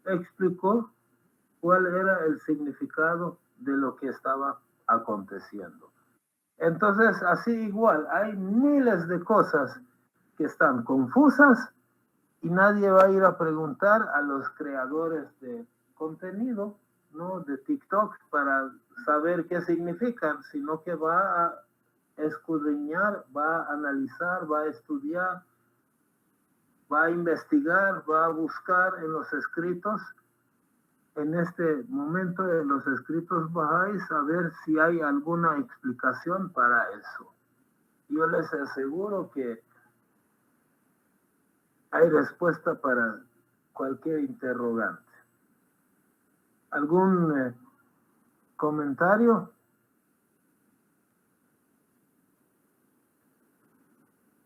Speaker 2: explicó cuál era el significado de lo que estaba aconteciendo. Entonces, así igual, hay miles de cosas que están confusas y nadie va a ir a preguntar a los creadores de contenido, ¿no?, de TikTok para saber qué significan, sino que va a escudriñar, va a analizar, va a estudiar, va a investigar, va a buscar en los escritos en este momento de los escritos Bahá'í a ver si hay alguna explicación para eso. Yo les aseguro que hay respuesta para cualquier interrogante. ¿Algún comentario?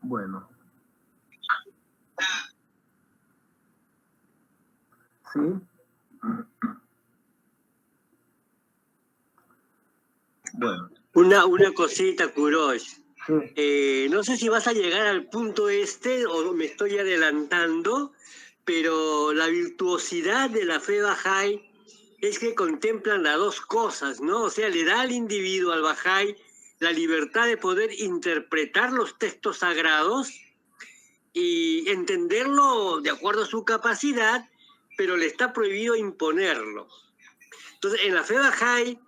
Speaker 2: Bueno. ¿Sí? Bueno.
Speaker 6: Una cosita, Kurosh.
Speaker 2: Sí.
Speaker 6: No sé si vas a llegar al punto este o me estoy adelantando, pero la virtuosidad de la fe Bahá'í es que contemplan las dos cosas, ¿no? O sea, le da al individuo, al Bahá'í, la libertad de poder interpretar los textos sagrados y entenderlo de acuerdo a su capacidad, pero le está prohibido imponerlo. Entonces, en la fe Bahá'í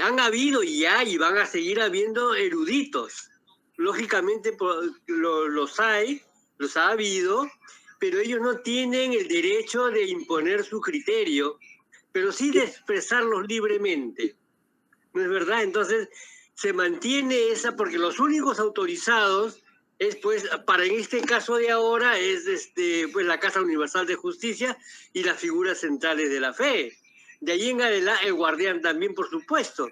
Speaker 6: han habido y hay y van a seguir habiendo eruditos. Lógicamente los ha habido, pero ellos no tienen el derecho de imponer su criterio, pero sí de expresarlos libremente. ¿No es verdad? Entonces se mantiene esa, porque los únicos autorizados es, pues, para en este caso de ahora, es pues, la Casa Universal de Justicia y las figuras centrales de la fe. De ahí en adelante, el guardián también, por supuesto.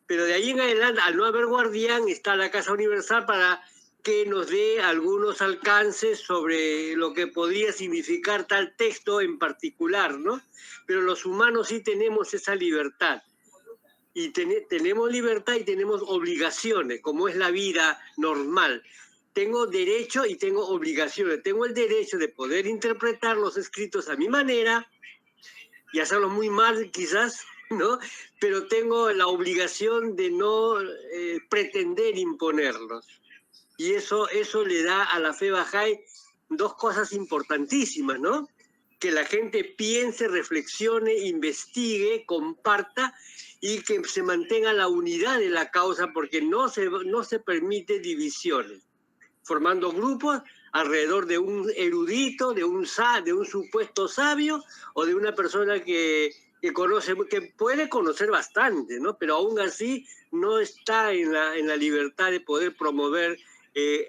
Speaker 6: Pero de ahí en adelante, al no haber guardián, está la Casa Universal para que nos dé algunos alcances sobre lo que podría significar tal texto en particular, ¿no? Pero los humanos sí tenemos esa libertad. Y tenemos libertad y tenemos obligaciones, como es la vida normal. Tengo derecho y tengo obligaciones. Tengo el derecho de poder interpretar los escritos a mi manera y hacerlo muy mal quizás, ¿no? Pero tengo la obligación de no pretender imponerlos. Y eso le da a la fe Bahá'í dos cosas importantísimas, ¿no? Que la gente piense, reflexione, investigue, comparta y que se mantenga la unidad de la causa, porque no se permite divisiones, formando grupos alrededor de un erudito, de un supuesto sabio o de una persona que puede conocer bastante, ¿no? Pero aún así no está en la libertad de poder promover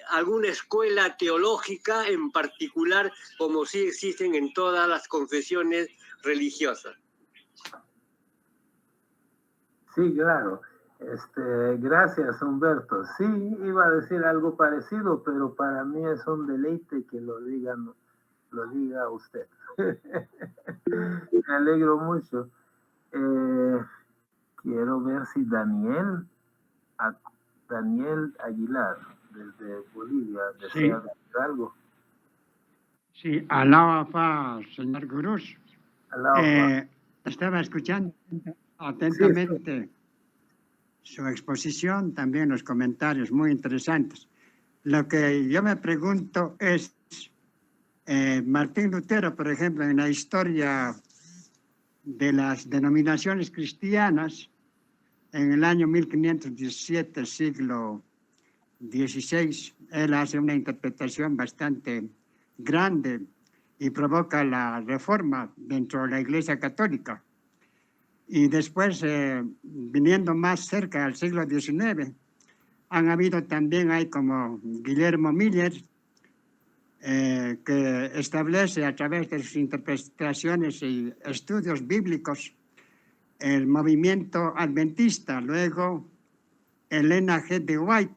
Speaker 6: alguna escuela teológica en particular, como sí existen en todas las confesiones religiosas.
Speaker 2: Sí, claro. Gracias, Humberto. Sí, iba a decir algo parecido, pero para mí es un deleite que lo diga usted. Me alegro mucho. Quiero ver si Daniel Aguilar, desde Bolivia, desea decir algo.
Speaker 8: Sí, alaba fa, señor Kurosh. Estaba escuchando atentamente su exposición, también los comentarios muy interesantes. Lo que yo me pregunto es, Martín Lutero, por ejemplo, en la historia de las denominaciones cristianas, en el año 1517, siglo XVI, él hace una interpretación bastante grande y provoca la reforma dentro de la Iglesia Católica. Y después, viniendo más cerca al siglo XIX, han habido también, hay como Guillermo Miller, que establece a través de sus interpretaciones y estudios bíblicos el movimiento adventista. Luego, Elena G. de White,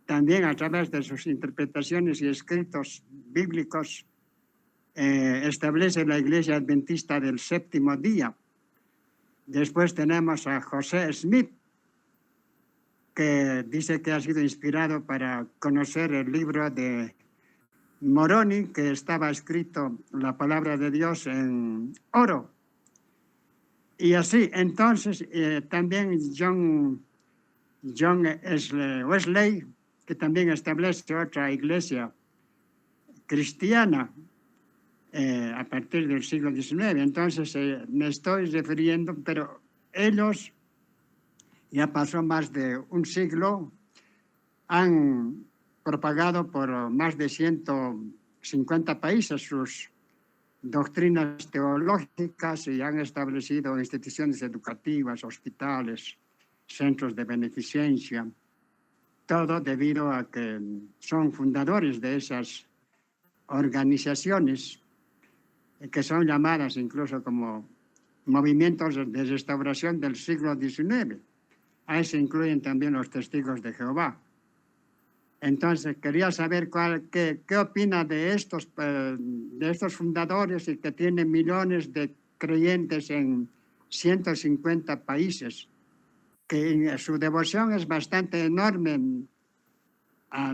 Speaker 8: también a través de sus interpretaciones y escritos bíblicos, establece la Iglesia Adventista del Séptimo Día. Después tenemos a José Smith, que dice que ha sido inspirado para conocer el libro de Moroni, que estaba escrito la palabra de Dios en oro. Y así, entonces, también John Wesley, que también establece otra iglesia cristiana a partir del siglo XIX. Entonces, me estoy refiriendo, pero ellos, ya pasó más de un siglo, han propagado por más de 150 países sus doctrinas teológicas y han establecido instituciones educativas, hospitales, centros de beneficencia, todo debido a que son fundadores de esas organizaciones que son llamadas incluso como movimientos de restauración del siglo XIX. Ahí se incluyen también los testigos de Jehová. Entonces, quería saber qué opina de estos fundadores y que tienen millones de creyentes en 150 países, que su devoción es bastante enorme,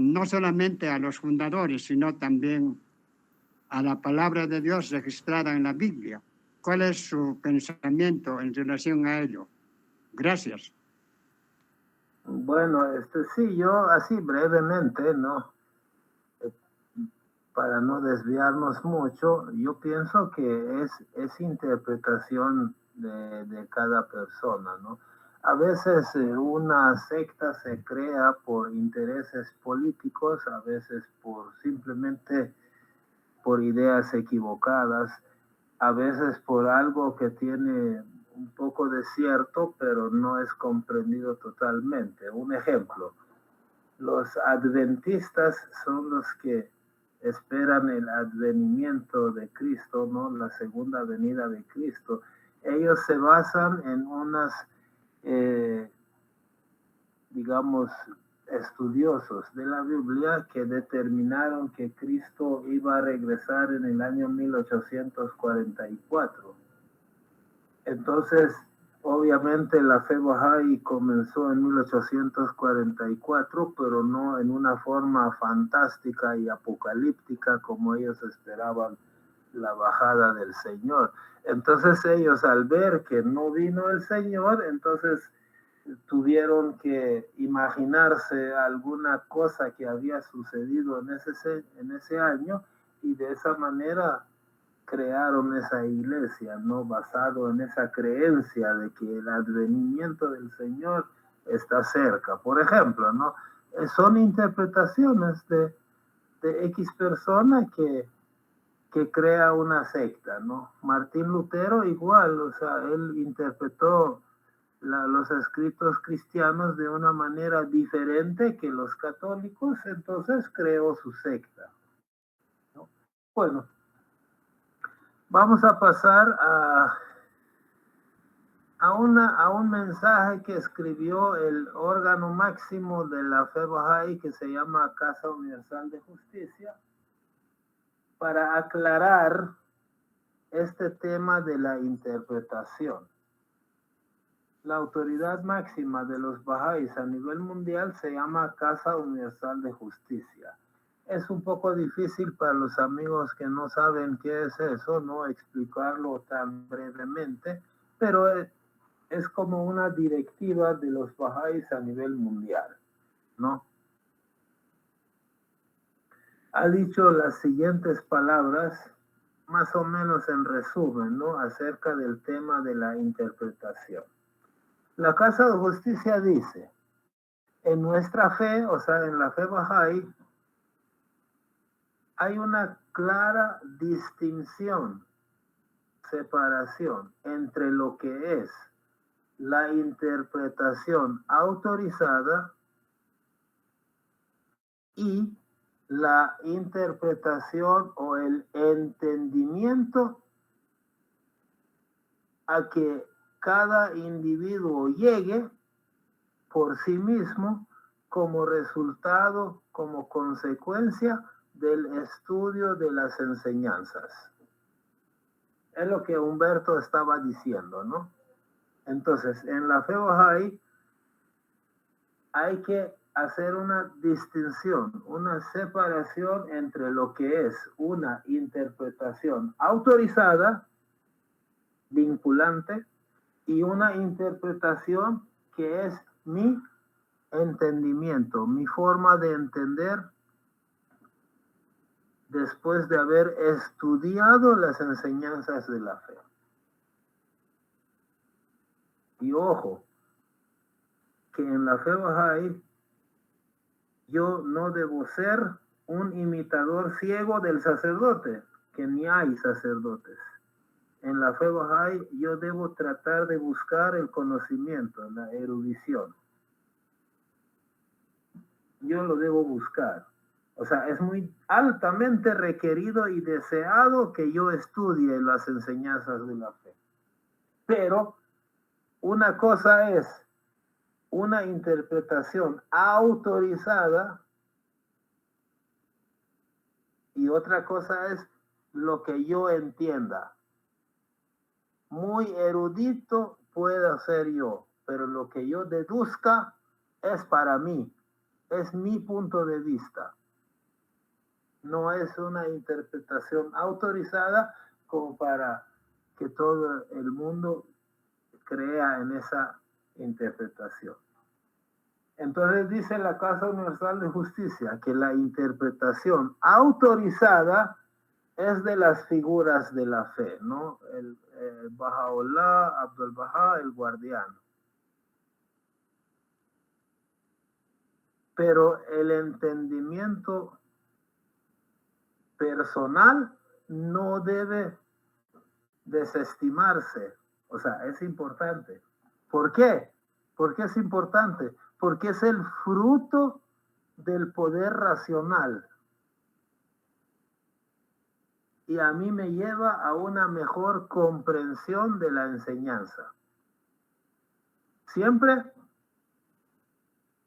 Speaker 8: no solamente a los fundadores, sino también a la palabra de Dios registrada en la Biblia. ¿Cuál es su pensamiento en relación a ello? Gracias.
Speaker 2: Bueno, sí, yo así brevemente, ¿no? Para no desviarnos mucho, yo pienso que es interpretación de cada persona, ¿no? A veces una secta se crea por intereses políticos, a veces simplemente por ideas equivocadas, a veces por algo que tiene un poco de cierto, pero no es comprendido totalmente. Un ejemplo, los adventistas son los que esperan el advenimiento de Cristo, ¿no? La segunda venida de Cristo. Ellos se basan en unas, digamos, estudiosos de la Biblia que determinaron que Cristo iba a regresar en el año 1844. Entonces, obviamente la fe Bahá'í comenzó en 1844, pero no en una forma fantástica y apocalíptica como ellos esperaban la bajada del Señor. Entonces ellos, al ver que no vino el Señor, entonces tuvieron que imaginarse alguna cosa que había sucedido en ese año, y de esa manera crearon esa iglesia, ¿no? Basado en esa creencia de que el advenimiento del Señor está cerca. Por ejemplo, ¿no? Son interpretaciones de X persona que crea una secta, ¿no? Martín Lutero igual, o sea, él interpretó los escritos cristianos de una manera diferente que los católicos, entonces creó su secta, ¿no? Bueno, vamos a pasar a un mensaje que escribió el órgano máximo de la fe Bahá'í, que se llama Casa Universal de Justicia, para aclarar este tema de la interpretación. La autoridad máxima de los Bahá'ís a nivel mundial se llama Casa Universal de Justicia. Es un poco difícil para los amigos que no saben qué es eso, no explicarlo tan brevemente, pero es como una directiva de los Bahá'ís a nivel mundial, ¿no? Ha dicho las siguientes palabras, más o menos en resumen, ¿no? Acerca del tema de la interpretación. La Casa de Justicia dice, en nuestra fe, o sea, en la fe Bahá'í, hay una clara distinción, separación entre lo que es la interpretación autorizada y la interpretación o el entendimiento a que cada individuo llegue por sí mismo como resultado, como consecuencia del estudio de las enseñanzas. Es lo que Humberto estaba diciendo, ¿no? Entonces, en la fe Bahá'í hay que hacer una distinción, una separación entre lo que es una interpretación autorizada, vinculante, y una interpretación que es mi entendimiento, mi forma de entender después de haber estudiado las enseñanzas de la fe. Y ojo, que en la fe Bahá'í yo no debo ser un imitador ciego del sacerdote, porque ni hay sacerdotes. En la fe Bahá'í yo debo tratar de buscar el conocimiento, la erudición. Yo lo debo buscar. O sea, es muy altamente requerido y deseado que yo estudie las enseñanzas de la fe. Pero una cosa es una interpretación autorizada y otra cosa es lo que yo entienda. Muy erudito puedo ser yo, pero lo que yo deduzca es para mí, es mi punto de vista. No es una interpretación autorizada como para que todo el mundo crea en esa interpretación. Entonces dice la Casa Universal de Justicia que la interpretación autorizada es de las figuras de la fe, ¿no? El Baha'u'lláh, Abdul Bahá, el guardián. Pero el entendimiento personal no debe desestimarse. O sea, es importante. ¿Por qué? ¿Por qué es importante? Porque es el fruto del poder racional. Y a mí me lleva a una mejor comprensión de la enseñanza. Siempre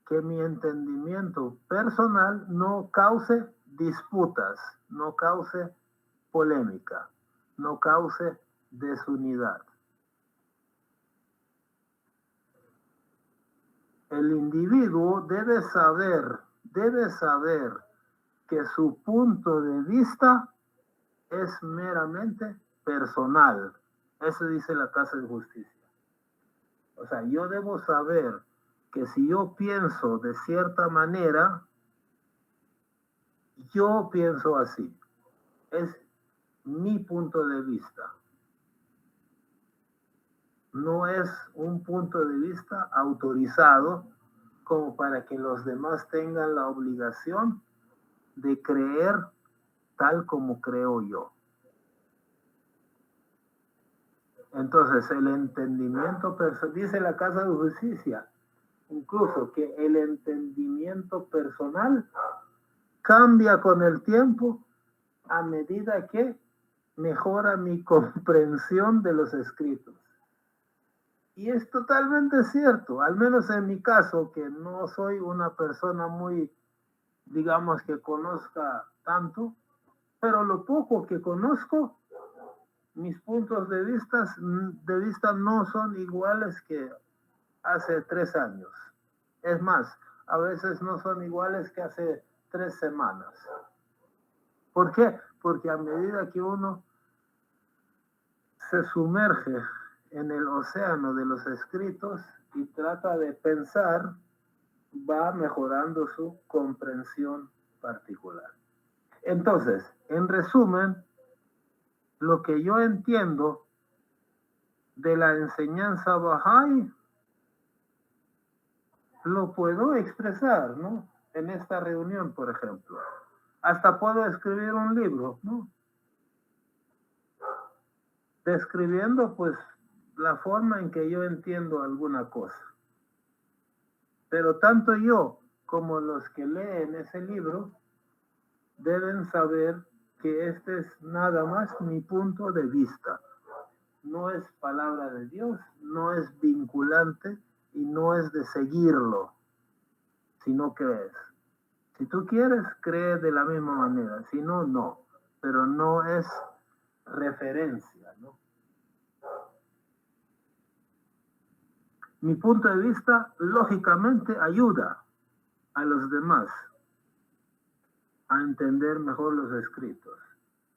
Speaker 2: que mi entendimiento personal no cause disputas, no cause polémica, no cause desunidad. El individuo debe saber que su punto de vista es meramente personal. Eso dice la Casa de Justicia. O sea, yo debo saber que si yo pienso de cierta manera, yo pienso así. Es mi punto de vista. No es un punto de vista autorizado como para que los demás tengan la obligación de creer tal como creo yo. Entonces, el entendimiento personal, dice la Casa de Justicia, incluso que el entendimiento personal cambia con el tiempo a medida que mejora mi comprensión de los escritos. Y es totalmente cierto, al menos en mi caso, que no soy una persona muy, digamos, que conozca tanto, pero lo poco que conozco, mis puntos de vista no son iguales que hace 3 años. Es más, a veces no son iguales que hace 3 semanas. ¿Por qué? Porque a medida que uno se sumerge en el océano de los escritos y trata de pensar, va mejorando su comprensión particular. Entonces, en resumen, lo que yo entiendo de la enseñanza Bahá'í lo puedo expresar, ¿no? En esta reunión, por ejemplo. Hasta puedo escribir un libro, ¿no? Describiendo, pues, la forma en que yo entiendo alguna cosa. Pero tanto yo como los que leen ese libro deben saber que este es nada más mi punto de vista. No es palabra de Dios, no es vinculante y no es de seguirlo, si no crees. Si tú quieres, cree de la misma manera, si no, no. Pero no es referencia, ¿no? Mi punto de vista, lógicamente, ayuda a los demás a entender mejor los escritos.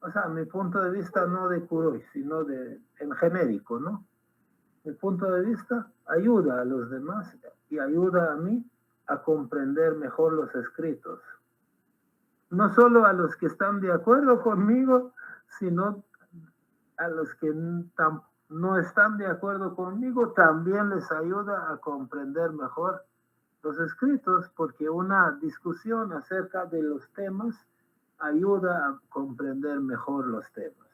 Speaker 2: O sea, mi punto de vista no de Kuroy, sino en genérico, ¿no? Mi punto de vista ayuda a los demás y ayuda a mí a comprender mejor los escritos. No solo a los que están de acuerdo conmigo, sino a los que no están de acuerdo conmigo, también les ayuda a comprender mejor los escritos, porque una discusión acerca de los temas ayuda a comprender mejor los temas.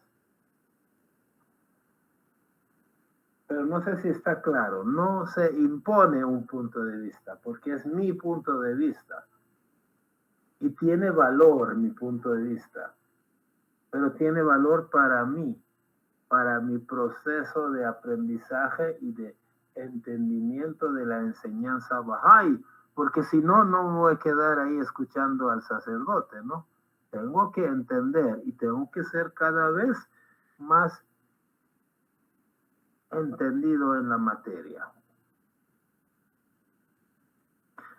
Speaker 2: Pero no sé si está claro, no se impone un punto de vista, porque es mi punto de vista. Y tiene valor mi punto de vista, pero tiene valor para mí, para mi proceso de aprendizaje y de entendimiento de la enseñanza Bahá'í, porque si no, no me voy a quedar ahí escuchando al sacerdote, ¿no? Tengo que entender y tengo que ser cada vez más entendido en la materia.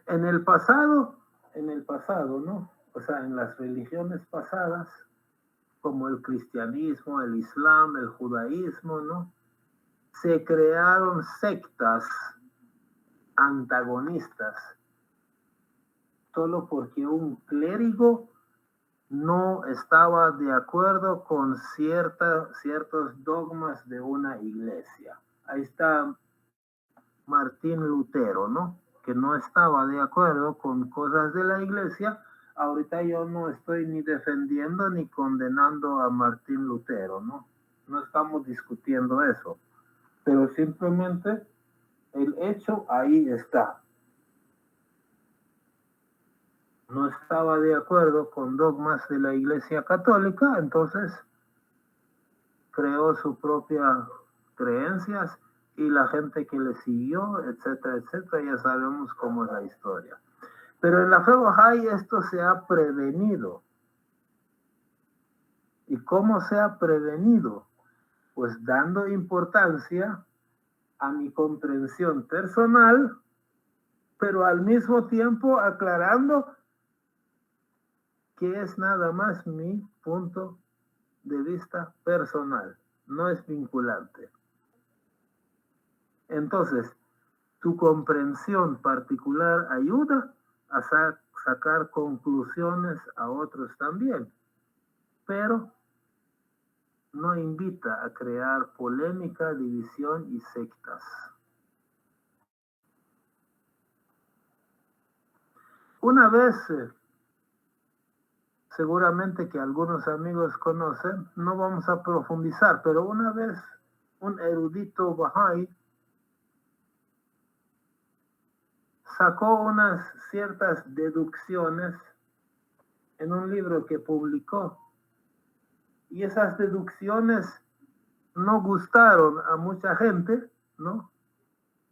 Speaker 2: En el pasado, ¿no? O sea, en las religiones pasadas, como el cristianismo, el islam, el judaísmo, ¿no? Se crearon sectas antagonistas solo porque un clérigo no estaba de acuerdo con ciertos dogmas de una iglesia. Ahí está Martín Lutero, ¿no? Que no estaba de acuerdo con cosas de la iglesia. Ahorita yo no estoy ni defendiendo ni condenando a Martín Lutero, ¿no? No estamos discutiendo eso. Pero simplemente el hecho ahí está. No estaba de acuerdo con dogmas de la Iglesia Católica, entonces creó sus propias creencias y la gente que le siguió, etcétera, etcétera, ya sabemos cómo es la historia. Pero en la fe Bahá'í esto se ha prevenido. ¿Y cómo se ha prevenido? Pues dando importancia a mi comprensión personal, pero al mismo tiempo aclarando que es nada más mi punto de vista personal, no es vinculante. Entonces, tu comprensión particular ayuda a sacar conclusiones a otros también, pero no invita a crear polémica, división y sectas. Una vez, seguramente que algunos amigos conocen, no vamos a profundizar, pero una vez un erudito Bahá'í sacó unas ciertas deducciones en un libro que publicó. Y esas deducciones no gustaron a mucha gente, ¿no?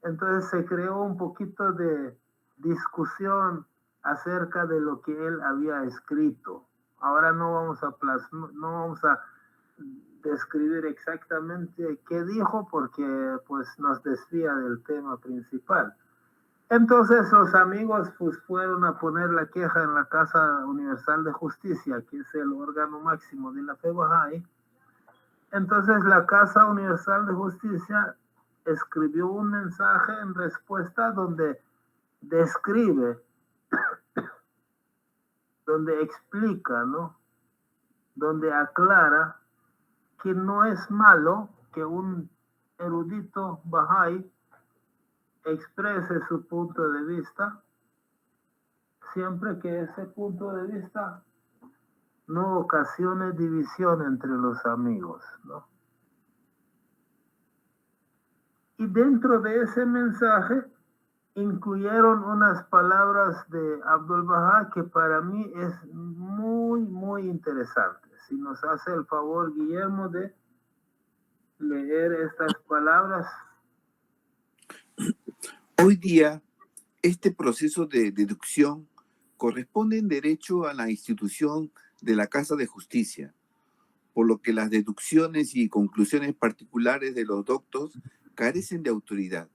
Speaker 2: Entonces se creó un poquito de discusión acerca de lo que él había escrito. Ahora no vamos a describir exactamente qué dijo porque pues nos desvía del tema principal. Entonces los amigos pues fueron a poner la queja en la Casa Universal de Justicia, que es el órgano máximo de la fe Bahá'í. Entonces la Casa Universal de Justicia escribió un mensaje en respuesta donde describe, donde explica, ¿no? Donde aclara que no es malo que un erudito Bahá'í exprese su punto de vista, siempre que ese punto de vista no ocasione división entre los amigos, ¿no? Y dentro de ese mensaje incluyeron unas palabras de Abdul Bahá que para mí es muy, muy interesante. Si nos hace el favor, Guillermo, de leer estas palabras.
Speaker 7: Hoy día, este proceso de deducción corresponde en derecho a la institución de la Casa de Justicia, por lo que las deducciones y conclusiones particulares de los doctos carecen de autoridad,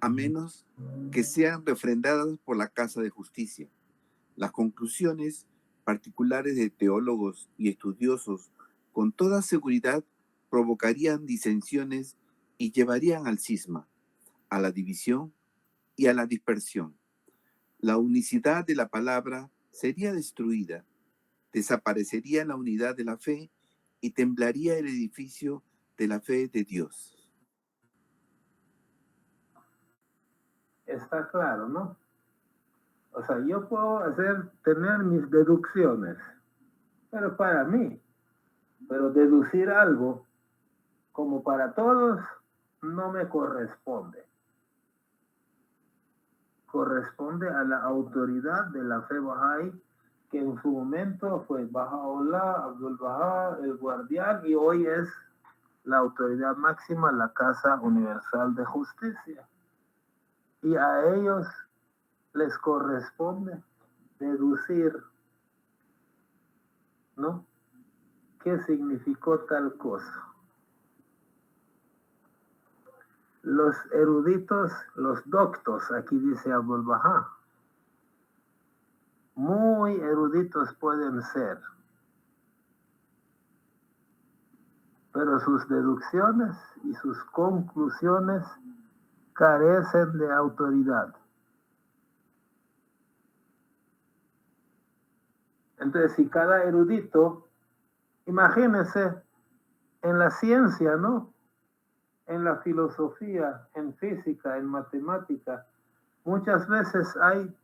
Speaker 7: a menos que sean refrendadas por la Casa de Justicia. Las conclusiones particulares de teólogos y estudiosos con toda seguridad provocarían disensiones y llevarían al cisma, a la división y a la dispersión. La unicidad de la palabra sería destruida, desaparecería la unidad de la fe y temblaría el edificio de la fe de Dios.
Speaker 2: Está claro, ¿no? O sea, yo puedo tener mis deducciones, pero para mí. Pero deducir algo como para todos no me corresponde. Corresponde a la autoridad de la fe Bahá'í, que en su momento fue Baha'u'lláh, Abdul Bahá, el guardián, y hoy es la autoridad máxima, la Casa Universal de Justicia. Y a ellos les corresponde deducir, ¿no?, qué significó tal cosa. Los eruditos, los doctos, aquí dice Abdul Bahá, muy eruditos pueden ser, pero sus deducciones y sus conclusiones carecen de autoridad. Entonces, si cada erudito, imagínense, en la ciencia, ¿no?, en la filosofía, en física, en matemática, muchas veces hay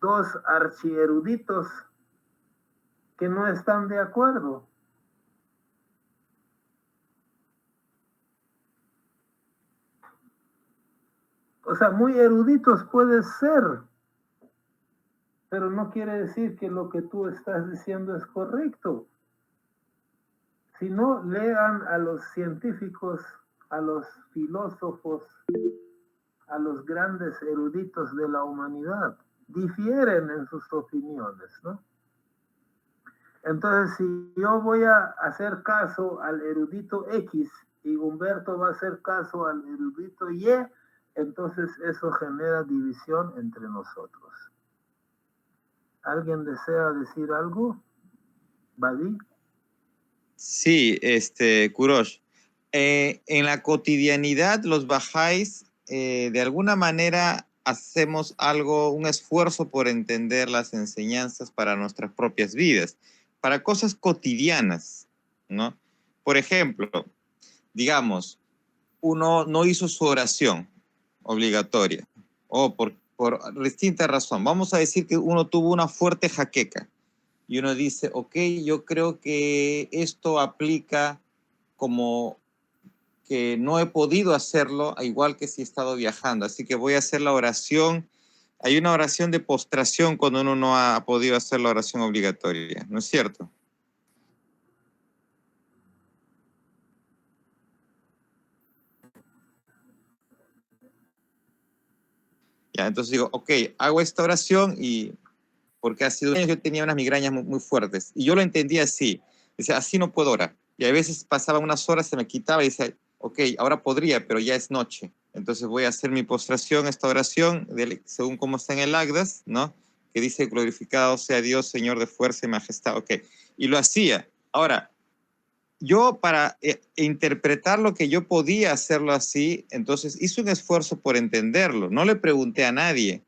Speaker 2: dos archieruditos que no están de acuerdo. O sea, muy eruditos puedes ser, pero no quiere decir que lo que tú estás diciendo es correcto. Si no, lean a los científicos, a los filósofos, a los grandes eruditos de la humanidad. Difieren en sus opiniones, ¿no? Entonces, si yo voy a hacer caso al erudito X y Humberto va a hacer caso al erudito Y, entonces eso genera división entre nosotros. ¿Alguien desea decir algo? ¿Badí?
Speaker 3: Sí, Kurosh. En la cotidianidad, los bajáis, de alguna manera, hacemos algo, un esfuerzo por entender las enseñanzas para nuestras propias vidas, para cosas cotidianas, ¿no? Por ejemplo, digamos, uno no hizo su oración obligatoria, o por distinta razón. Vamos a decir que uno tuvo una fuerte jaqueca, y uno dice, ok, yo creo que esto aplica como que no he podido hacerlo, igual que si he estado viajando, así que voy a hacer la oración. Hay una oración de postración cuando uno no ha podido hacer la oración obligatoria, ¿no es cierto? Ya, entonces digo, ok, hago esta oración y porque hace 2 años yo tenía unas migrañas muy, muy fuertes y yo lo entendía así, decía, así no puedo orar. Y a veces pasaba unas horas, se me quitaba y decía, ok, ahora podría, pero ya es noche. Entonces voy a hacer mi postración, esta oración, según como está en el Agdas, ¿no? Que dice, glorificado sea Dios, Señor de fuerza y majestad. Ok, y lo hacía. Ahora, yo para interpretar lo que yo podía hacerlo así, entonces hice un esfuerzo por entenderlo. No le pregunté a nadie.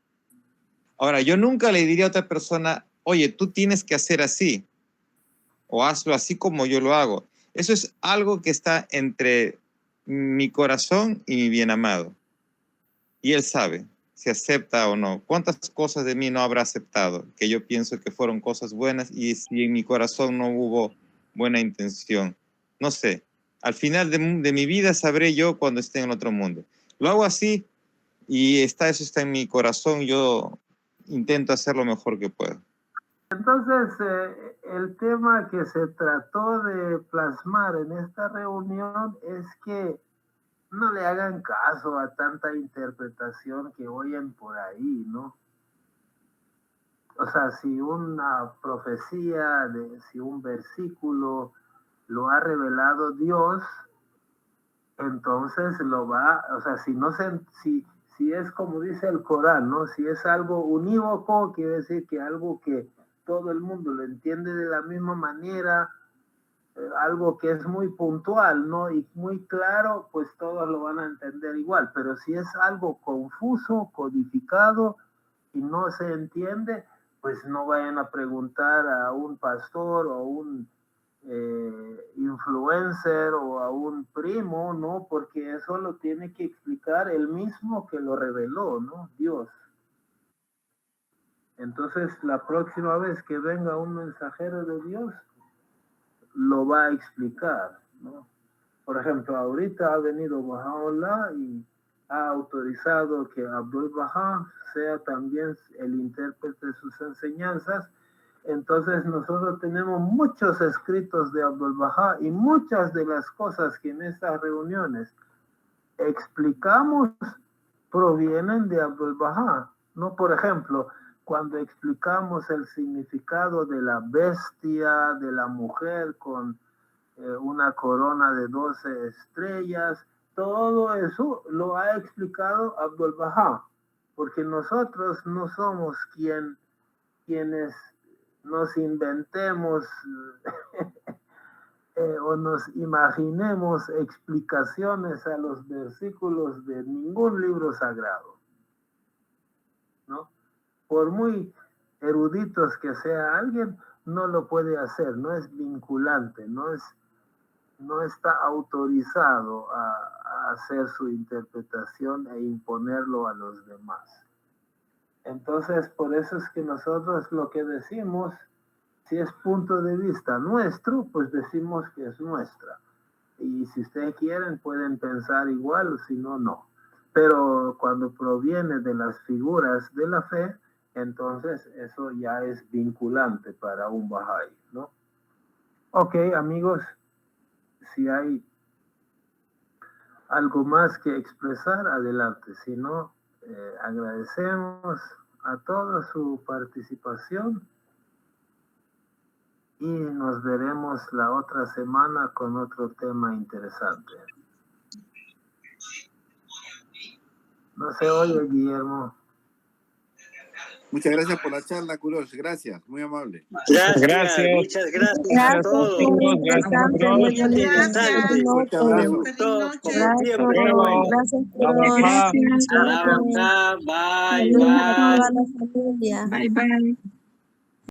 Speaker 3: Ahora, yo nunca le diría a otra persona, oye, tú tienes que hacer así, o hazlo así como yo lo hago. Eso es algo que está entre mi corazón y mi bien amado. Y él sabe si acepta o no. ¿Cuántas cosas de mí no habrá aceptado? Que yo pienso que fueron cosas buenas y si en mi corazón no hubo buena intención. No sé. Al final de mi vida sabré yo cuando esté en el otro mundo. Lo hago así y eso está en mi corazón. Yo intento hacer lo mejor que puedo.
Speaker 2: Entonces, el tema que se trató de plasmar en esta reunión es que no le hagan caso a tanta interpretación que oyen por ahí, ¿no? O sea, si una profecía, si un versículo lo ha revelado Dios, entonces lo va, o sea, si es como dice el Corán, ¿no? Si es algo unívoco, quiere decir que algo que todo el mundo lo entiende de la misma manera, algo que es muy puntual, ¿no? Y muy claro, pues todos lo van a entender igual. Pero si es algo confuso, codificado y no se entiende, pues no vayan a preguntar a un pastor o un influencer o a un primo, ¿no? Porque eso lo tiene que explicar el mismo que lo reveló, ¿no? Dios. Entonces, la próxima vez que venga un mensajero de Dios, lo va a explicar, ¿no? Por ejemplo, ahorita ha venido Baha'u'lláh y ha autorizado que Abdul Baha sea también el intérprete de sus enseñanzas. Entonces nosotros tenemos muchos escritos de Abdul Baha y muchas de las cosas que en estas reuniones explicamos provienen de Abdul Baha, ¿no? Por ejemplo, cuando explicamos el significado de la bestia, de la mujer con una corona de 12 estrellas, todo eso lo ha explicado Abdul Baha, porque nosotros no somos quienes nos inventemos o nos imaginemos explicaciones a los versículos de ningún libro sagrado, ¿no? Por muy eruditos que sea alguien, no lo puede hacer, no es vinculante, no está autorizado a hacer su interpretación e imponerlo a los demás. Entonces, por eso es que nosotros lo que decimos, si es punto de vista nuestro, pues decimos que es nuestra. Y si ustedes quieren, pueden pensar igual, si no, no. Pero cuando proviene de las figuras de la fe, entonces eso ya es vinculante para un Bahá'í, ¿no? Ok, amigos, si hay algo más que expresar, adelante. Si no, agradecemos a todos su participación y nos veremos la otra semana con otro tema interesante. No se oye, Guillermo.
Speaker 7: Muchas gracias por la charla, Kurosh. Gracias, muy amable.
Speaker 6: Gracias. Muchas gracias a todos. Muy interesante.
Speaker 7: Fuerte abrazo.
Speaker 6: Como siempre.
Speaker 9: Gracias, Kurosh.
Speaker 6: Bye, bye.
Speaker 9: Saludos a toda la familia.
Speaker 4: Bye, bye.